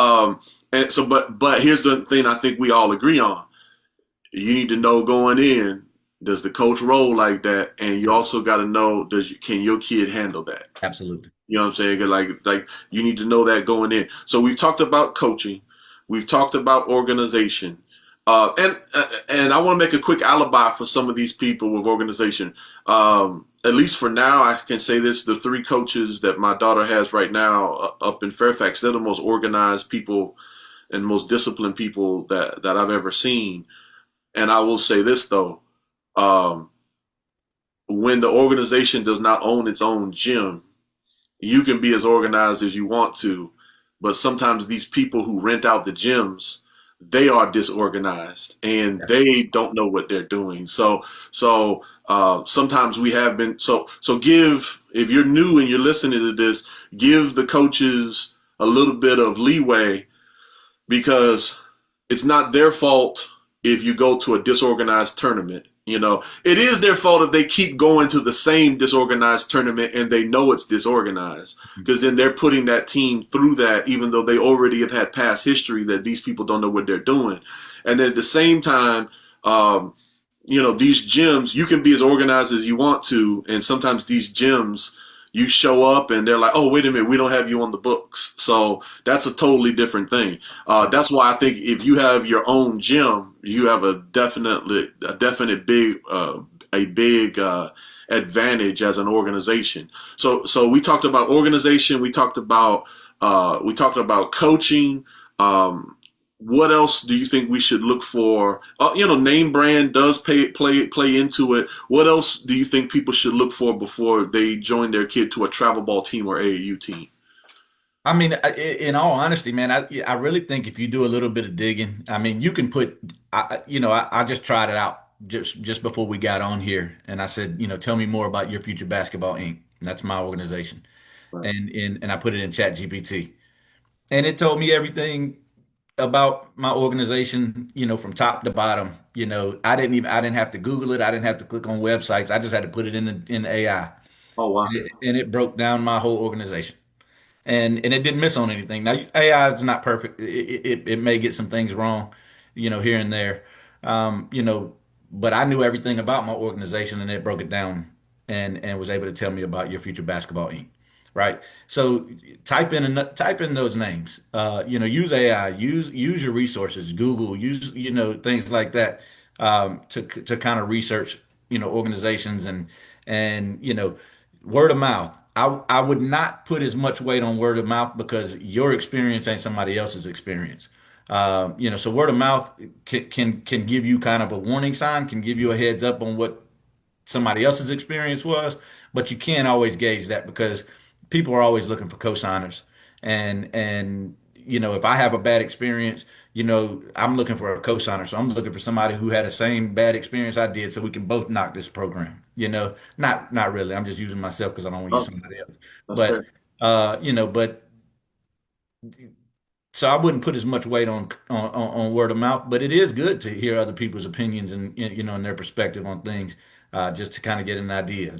and so, but here's the thing I think we all agree on. You need to know going in, does the coach roll like that? And you also got to know, can your kid handle that? Absolutely. You know what I'm saying? Like you need to know that going in. So we've talked about coaching, we've talked about organization, and I want to make a quick alibi for some of these people with organization. At least for now, I can say this: the three coaches that my daughter has right now up in Fairfax, they're the most organized people and most disciplined people that I've ever seen. And I will say this though. Um, when the organization does not own its own gym, you can be as organized as you want to, but sometimes these people who rent out the gyms, they are disorganized and they don't know what they're doing. So sometimes we have been so give if you're new and you're listening to this, give the coaches a little bit of leeway because it's not their fault if you go to a disorganized tournament. You know, it is their fault if they keep going to the same disorganized tournament and they know it's disorganized because then they're putting that team through that, even though they already have had past history that these people don't know what they're doing. And then at the same time, these gyms, you can be as organized as you want to. And sometimes these gyms, you show up and they're like, oh, wait a minute, we don't have you on the books. So that's a totally different thing. That's why I think if you have your own gym, you have a definite big advantage as an organization. So we talked about organization. We talked about coaching. What else do you think we should look for? Name brand does play into it. What else do you think people should look for before they join their kid to a travel ball team or AAU team? I mean, in all honesty, man, I really think if you do a little bit of digging, I mean, you can put, I just tried it out just before we got on here, and I said, tell me more about your Future Basketball Inc. That's my organization, Right. and I put it in Chat GPT, and it told me everything about my organization, from top to bottom. I didn't have to Google it. I didn't have to click on websites. I just had to put it in AI, Oh wow. and it broke down my whole organization. And it didn't miss on anything. Now AI is not perfect. It may get some things wrong, here and there. Um, you know, but I knew everything about my organization and it broke it down and was able to tell me about your Future Basketball Inc. Right. So type in those names. Use AI, use your resources, Google, use, things like that, to kind of research, organizations and word of mouth. I would not put as much weight on word of mouth because your experience ain't somebody else's experience. So word of mouth can give you kind of a warning sign, can give you a heads up on what somebody else's experience was, but you can't always gauge that because people are always looking for cosigners. And if I have a bad experience, I'm looking for a cosigner. So I'm looking for somebody who had the same bad experience I did so we can both knock this program. Not really. I'm just using myself because I don't want to use Oh, somebody else. that's But fair. but so I wouldn't put as much weight on word of mouth, but it is good to hear other people's opinions and their perspective on things, just to kind of get an idea.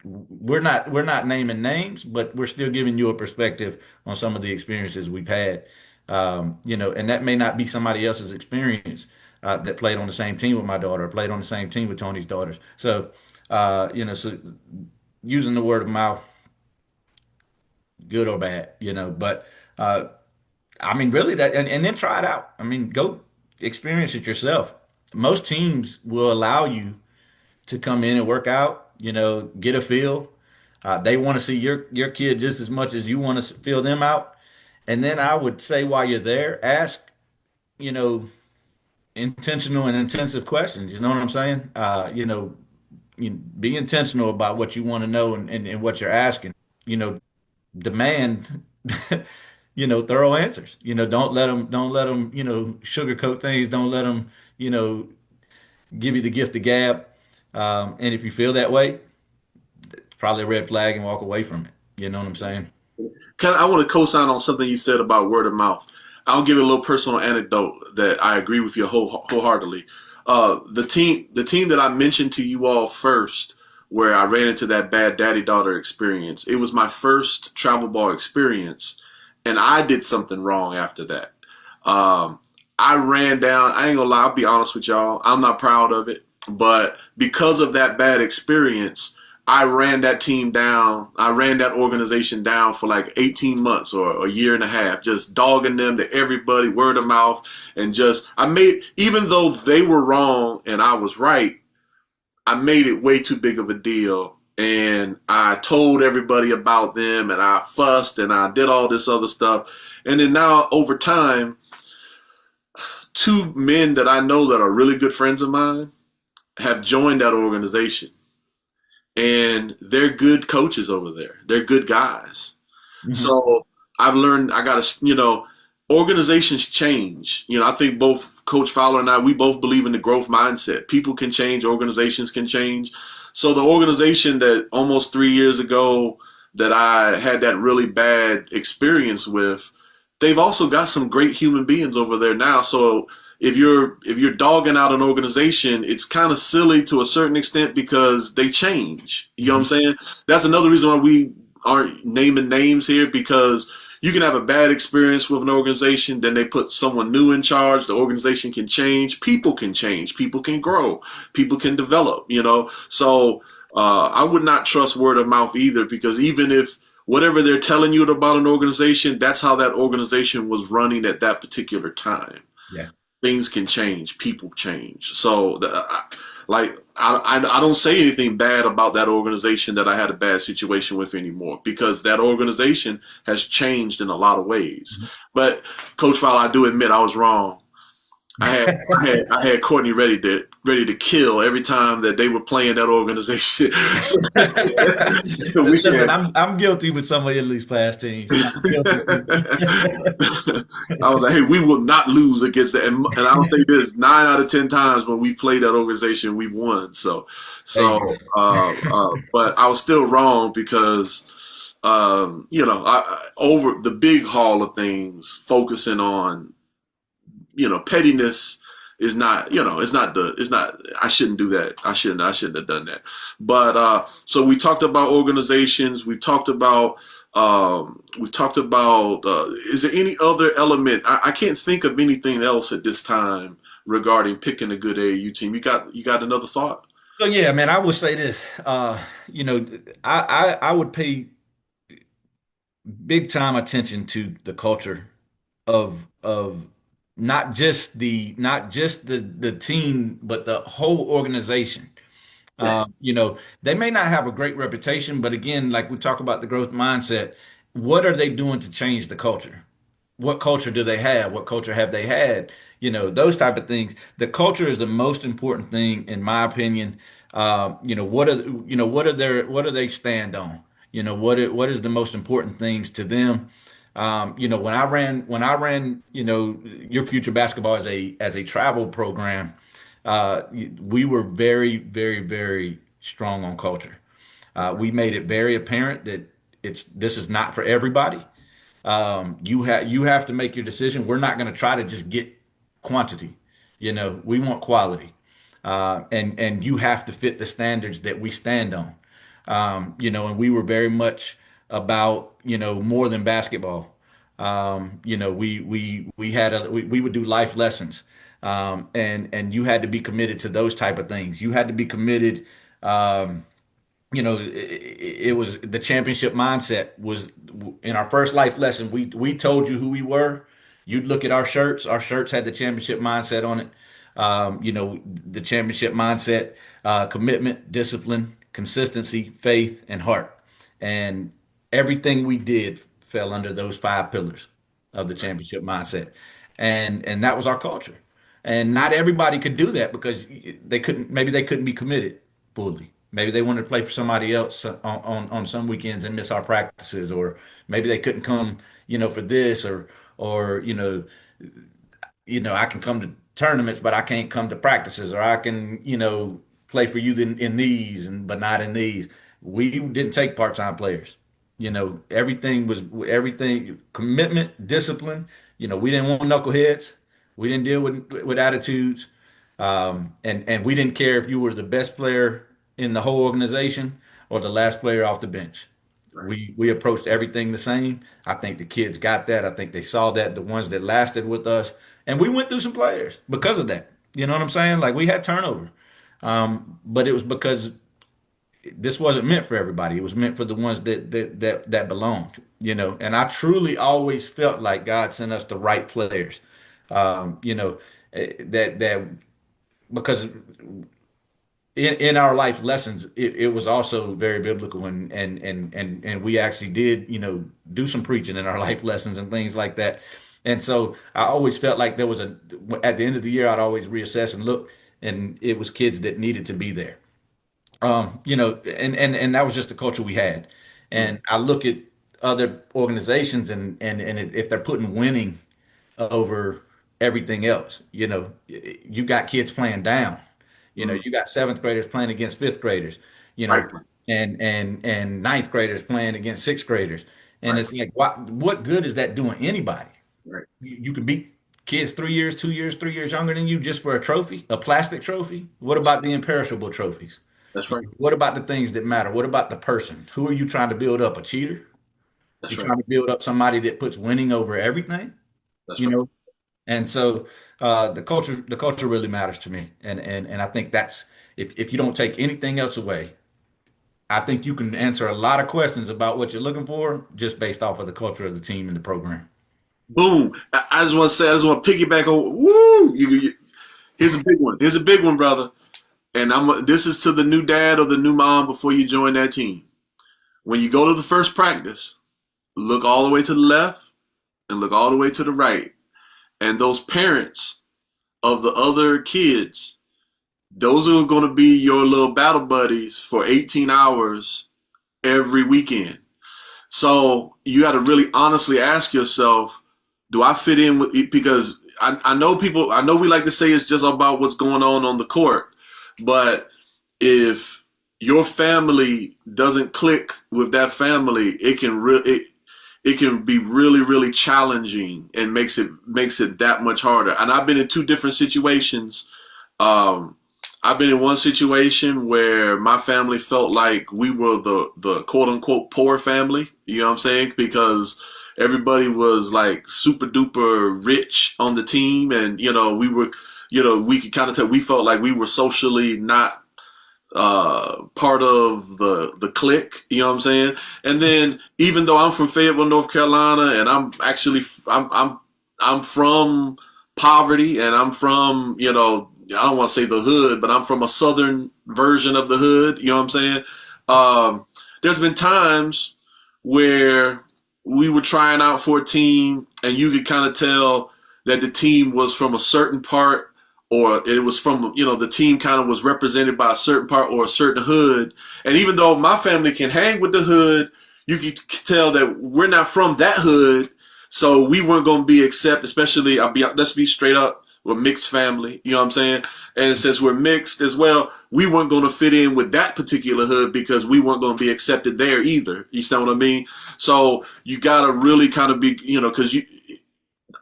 We're not naming names, but we're still giving you a perspective on some of the experiences we've had. And that may not be somebody else's experience, that played on the same team with my daughter, or played on the same team with Tony's daughters. So using the word of mouth, good or bad, but. I mean, really, and then try it out. I mean, go experience it yourself. Most teams will allow you to come in and work out, get a feel. They want to see your kid just as much as you want to feel them out. And then I would say while you're there, ask, you know, intentional and intensive questions. You know what I'm saying? Be intentional about what you want to know and what you're asking. Demand thorough answers. Don't let them sugarcoat things. Don't let them, you know, give you the gift of gab. And if you feel that way, it's probably a red flag and walk away from it. You know what I'm saying? I want to co-sign on something you said about word of mouth. I'll give you a little personal anecdote that I agree with you wholeheartedly. The team that I mentioned to you all first, where I ran into that bad daddy daughter experience, it was my first travel ball experience, and I did something wrong after that. Um, I ran down. I ain't gonna lie. I'll be honest with y'all. I'm not proud of it, but because of that bad experience, I ran that team down. I ran that organization down for like 18 months or a year and a half, just dogging them to everybody, word of mouth, and just I made even though they were wrong and I was right, I made it way too big of a deal. And I told everybody about them and I fussed and I did all this other stuff. And then now over time, two men that I know that are really good friends of mine have joined that organization and they're good coaches over there. They're good guys. Hmm. So I've learned I got to, organizations change. I think both Coach Fowler and I, we both believe in the growth mindset. People can change, organizations can change. So the organization that almost 3 years ago that I had that really bad experience with, they've also got some great human beings over there now. So if you're dogging out an organization, it's kind of silly to a certain extent because they change. You know what I'm Hmm. saying? That's another reason why we aren't naming names here because you can have a bad experience with an organization, then they put someone new in charge. The organization can change, people can grow, people can develop. So I would not trust word of mouth either because even if whatever they're telling you about an organization, that's how that organization was running at that particular time. Yeah. Things can change, people change. So, like, I don't say anything bad about that organization that I had a bad situation with anymore because that organization has changed in a lot of ways. But Coach Fowler, I do admit I was wrong. I had Courtney ready to kill every time that they were playing that organization. So, we Listen, had I'm guilty with some of Italy's past teams. I'm guilty too. I was like, hey, we will not lose against that. And I don't think there's 9 out of 10 times when we played that organization, we've won. So, so, Amen. but I was still wrong because, over the big haul of things, focusing on, pettiness is not, it's not, I shouldn't do that. I shouldn't have done that. But, so we talked about organizations. We've talked about, is there any other element? I can't think of anything else at this time regarding picking a good AAU team. You got another thought? So yeah, man, I would say this. You know, I would pay big time attention to the culture of not just the team, but the whole organization. Yes. They may not have a great reputation, but again, like we talk about the growth mindset, what are they doing to change the culture? What culture do they have? What culture have they had? Those type of things. The culture is the most important thing, in my opinion. What are they stand on? What is the most important things to them? When I ran, your future basketball as a travel program, we were very, very, very strong on culture. We made it very apparent that this is not for everybody. You have to make your decision. We're not going to try to just get quantity. We want quality, and you have to fit the standards that we stand on. And we were very much about more than basketball. We would do life lessons, and you had to be committed to those type of things. You had to be committed. It was the championship mindset was in our first life lesson. We told you who we were. You'd look at our shirts. Our shirts had the championship mindset on it. The championship mindset, commitment, discipline, consistency, faith, and heart. And everything we did fell under those five pillars of the championship mindset. And that was our culture. And not everybody could do that because maybe they couldn't be committed fully. Maybe they wanted to play for somebody else on some weekends and miss our practices, or maybe they couldn't come, for this, or I can come to tournaments, but I can't come to practices, or I can, play for you in these and but not in these. We didn't take part-time players. Everything commitment, discipline. We didn't want knuckleheads. We didn't deal with attitudes. And we didn't care if you were the best player in the whole organization or the last player off the bench. Right. We approached everything the same. I think the kids got that. I think they saw that, the ones that lasted with us. And we went through some players because of that. You know what I'm saying? Like we had turnover. But it was because this wasn't meant for everybody. It was meant for the ones that belonged, And I truly always felt like God sent us the right players. That because in our life lessons, it was also very biblical, and we actually did, do some preaching in our life lessons and things like that. And so I always felt like there was at the end of the year, I'd always reassess and look, and it was kids that needed to be there. And that was just the culture we had. And I look at other organizations, and if they're putting winning over everything else, you got kids playing down. You got seventh graders playing against fifth graders, you Right. know, and ninth graders playing against sixth graders. And Right. it's like, what good is that doing anybody? Right. You can beat kids 3 years, 2 years, 3 years younger than you just for a trophy, a plastic trophy. What about the imperishable trophies? That's right. What about the things that matter? What about the person? Who are you trying to build up? A cheater? That's You're right. trying to build up somebody that puts winning over everything, That's you right. know? And so the culture really matters to me. And I think that's if you don't take anything else away, I think you can answer a lot of questions about what you're looking for just based off of the culture of the team and the program. Boom. I just want to say, I just want to piggyback on. Woo! Here's a big one. Here's a big one, brother. And this is to the new dad or the new mom before you join that team. When you go to the first practice, look all the way to the left and look all the way to the right. And those parents of the other kids, those are going to be your little battle buddies for 18 hours every weekend. So you got to really honestly ask yourself, do I fit in with, because I know people, I know we like to say it's just about what's going on the court, but if your family doesn't click with that family, it can be really, really challenging and makes it that much harder. And I've been in two different situations. Um, I've been in one situation where my family felt like we were the quote unquote poor family. You know what I'm saying? Because everybody was like super duper rich on the team, and we could kind of tell we felt like we were socially not part of the clique, you know what I'm saying? And then even though I'm from Fayetteville, North Carolina, and I'm from poverty, and I'm from, I don't want to say the hood, but I'm from a southern version of the hood, you know what I'm saying? There's been times where we were trying out for a team, and you could kind of tell that the team was from a certain part, or it was from, the team kind of was represented by a certain part or a certain hood. And even though my family can hang with the hood, you can tell that we're not from that hood. So we weren't going to be accepted, especially, let's be straight up, we're a mixed family, you know what I'm saying? And since we're mixed as well, we weren't going to fit in with that particular hood because we weren't going to be accepted there either. You know what I mean? So you got to really kind of be, because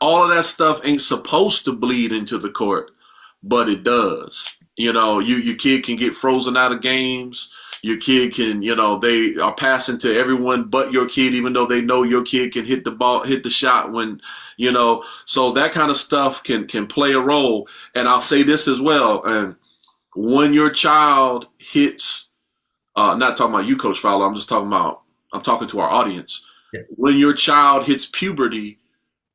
all of that stuff ain't supposed to bleed into the court, but it does. Your kid can get frozen out of games. Your kid can, they are passing to everyone but your kid, even though they know your kid can hit the ball, hit the shot when, so that kind of stuff can play a role. And I'll say this as well. And when your child hits, not talking about you, Coach Fowler, I'm talking to our audience. Yeah. When your child hits puberty,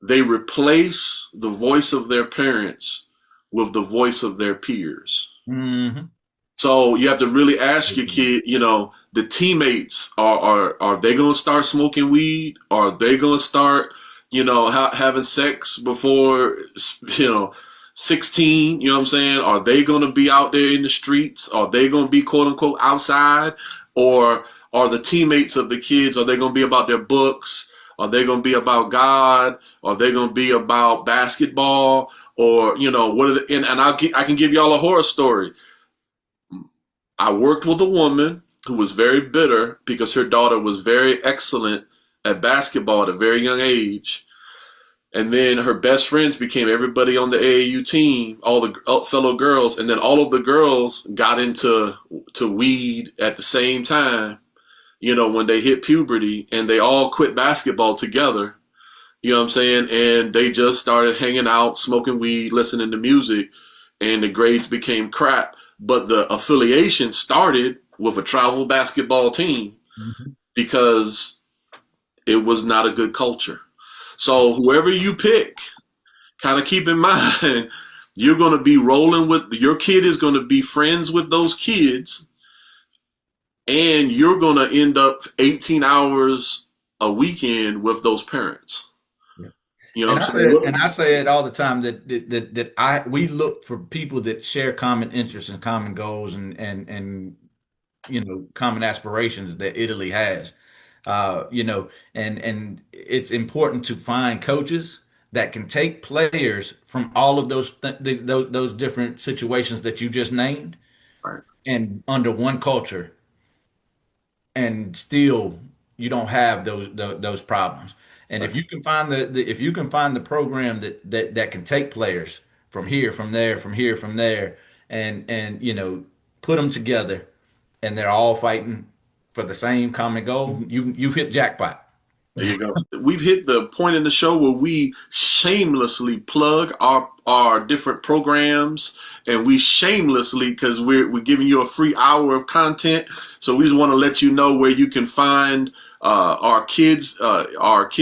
they replace the voice of their parents with the voice of their peers. Mm-hmm. So you have to really ask your kid, the teammates, are they going to start smoking weed? Are they going to start, having sex before, 16, you know what I'm saying? Are they going to be out there in the streets? Are they going to be quote unquote outside? Or are the teammates of the kids, are they going to be about their books? Are they going to be about God? Are they going to be about basketball? Or, you know, what are the, and I can give y'all a horror story. I worked with a woman who was very bitter because her daughter was very excellent at basketball at a very young age. And then her best friends became everybody on the AAU team, all the fellow girls. And then all of the girls got into weed at the same time, you know, when they hit puberty, and they all quit basketball together. You know what I'm saying? And they just started hanging out, smoking weed, listening to music, and the grades became crap. But the affiliation started with a travel basketball team Mhm. because it was not a good culture. So whoever you pick, kind of keep in mind, you're going to be rolling with, your kid is going to be friends with those kids, and you're going to end up 18 hours a weekend with those parents. Yeah. You know And what I'm saying? I say it all the time that we look for people that share common interests and common goals and you know, common aspirations that Italy has. You know, and it's important to find coaches that can take players from all of those different situations that you just named Right, and under one culture, and still you don't have those problems. And right. if you can find if you can find the program that can take players from here, from there, from here, from there, and you know, put them together, and they're all fighting for the same common goal, you've hit jackpot. There you go. We've hit the point in the show where we shamelessly plug our different programs, and we shamelessly, because we're giving you a free hour of content. So we just want to let you know where you can find our kids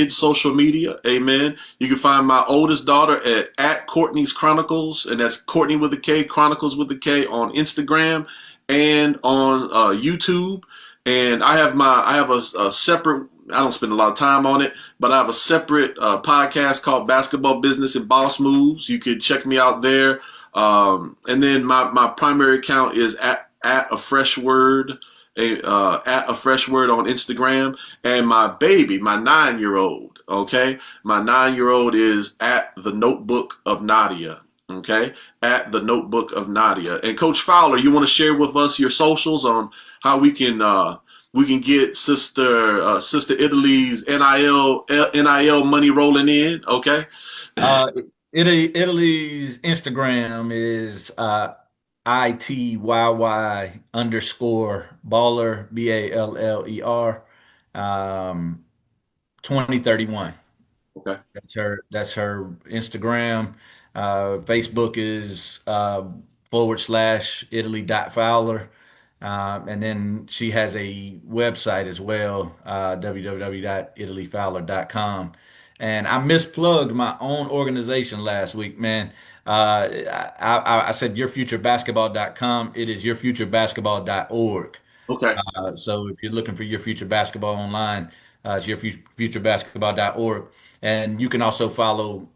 social media. Amen. You can find my oldest daughter at Courtney's Chronicles, and that's Courtney with a K, Chronicles with a K, on Instagram and on YouTube. And I have a separate, I don't spend a lot of time on it, but I have a separate podcast called Basketball Business and Boss Moves. You could check me out there. And then my primary account is at a fresh word, at a fresh word on Instagram. And my baby, my 9-year-old, okay, my 9-year-old is at the Notebook of Nadia. Okay, at the Notebook of Nadia. And Coach Fowler, you want to share with us your socials on how we can get Sister Italy's NIL money rolling in? Okay. Uh, Italy's Instagram is ITYY underscore baller BALLER 2031. Okay. That's her Instagram. Facebook is / Italy.Fowler. And then she has a website as well, www.italyfowler.com. And I misplugged my own organization last week, man. I said yourfuturebasketball.com. It is yourfuturebasketball.org. Okay. So if you're looking for Your Future Basketball online, it's yourfuturebasketball.org. And you can also follow,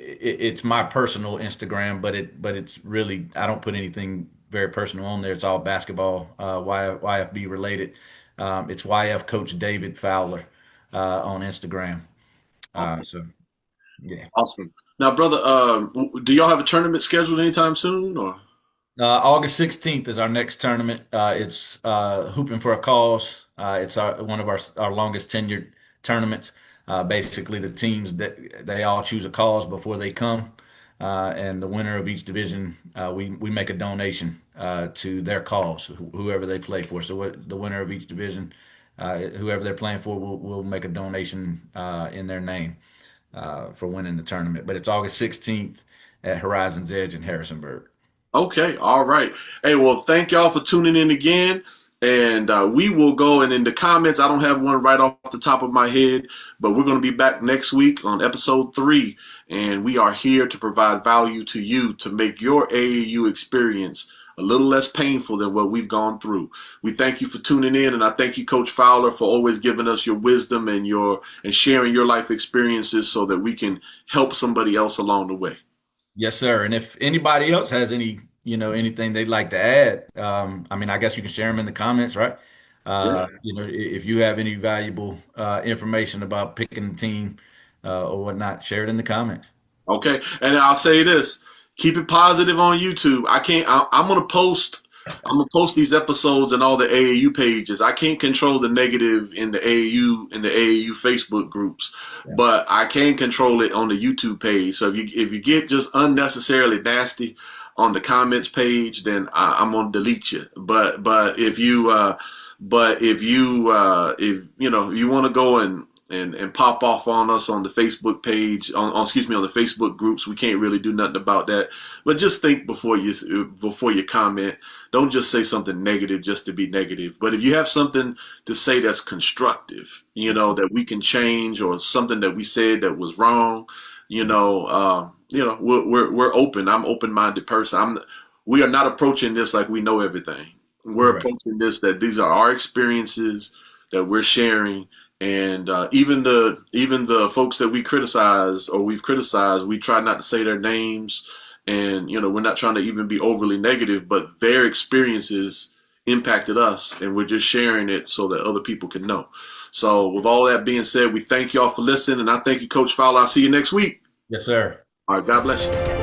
it's my personal Instagram, but it's really, I don't put anything very personal on there. It's all basketball, YFB related. It's YF Coach David Fowler on Instagram. So yeah. Awesome. Now, brother, do y'all have a tournament scheduled anytime soon, or? August 16th is our next tournament. It's Hooping for a Cause. It's one of our longest tenured tournaments. Basically, the teams that they all choose a cause before they come, and the winner of each division, we make a donation to their cause, whoever they play for. So the winner of each division, whoever they're playing for, will make a donation in their name for winning the tournament. But it's August 16th at Horizon's Edge in Harrisonburg. Okay, all right. Hey, well, thank y'all for tuning in again. And we will go, and in the comments, I don't have one right off the top of my head, but we're going to be back next week on episode 3. And we are here to provide value to you to make your AAU experience a little less painful than what we've gone through. We thank you for tuning in, and I thank you, Coach Fowler, for always giving us your wisdom and sharing your life experiences so that we can help somebody else along the way. Yes, sir. And if anybody else has any, anything they'd like to add, I mean, I guess you can share them in the comments, right? Yeah. If you have any valuable information about picking the team or whatnot, share it in the comments. Okay. And I'll say this: keep it positive on YouTube. I can't. I'm gonna post. I'm gonna post these episodes in all the AAU pages. I can't control the negative in the AAU Facebook groups, Yeah. but I can control it on the YouTube page. So if you get just unnecessarily nasty on the comments page, then I'm gonna delete you. If you want to go and pop off on us on the Facebook page, excuse me, on the Facebook groups, we can't really do nothing about that. But just think before you comment. Don't just say something negative just to be negative. But if you have something to say that's constructive, that we can change, or something that we said that was wrong, we're open. I'm an open-minded person. We are not approaching this like we know everything. We're Correct. approaching this that these are our experiences that we're sharing, and even the folks that we criticize or we've criticized, we try not to say their names, and we're not trying to even be overly negative, but their experiences impacted us, and we're just sharing it so that other people can know. So, with all that being said, we thank y'all for listening, and I thank you, Coach Fowler. I'll see you next week. Yes, sir. All right, God bless you.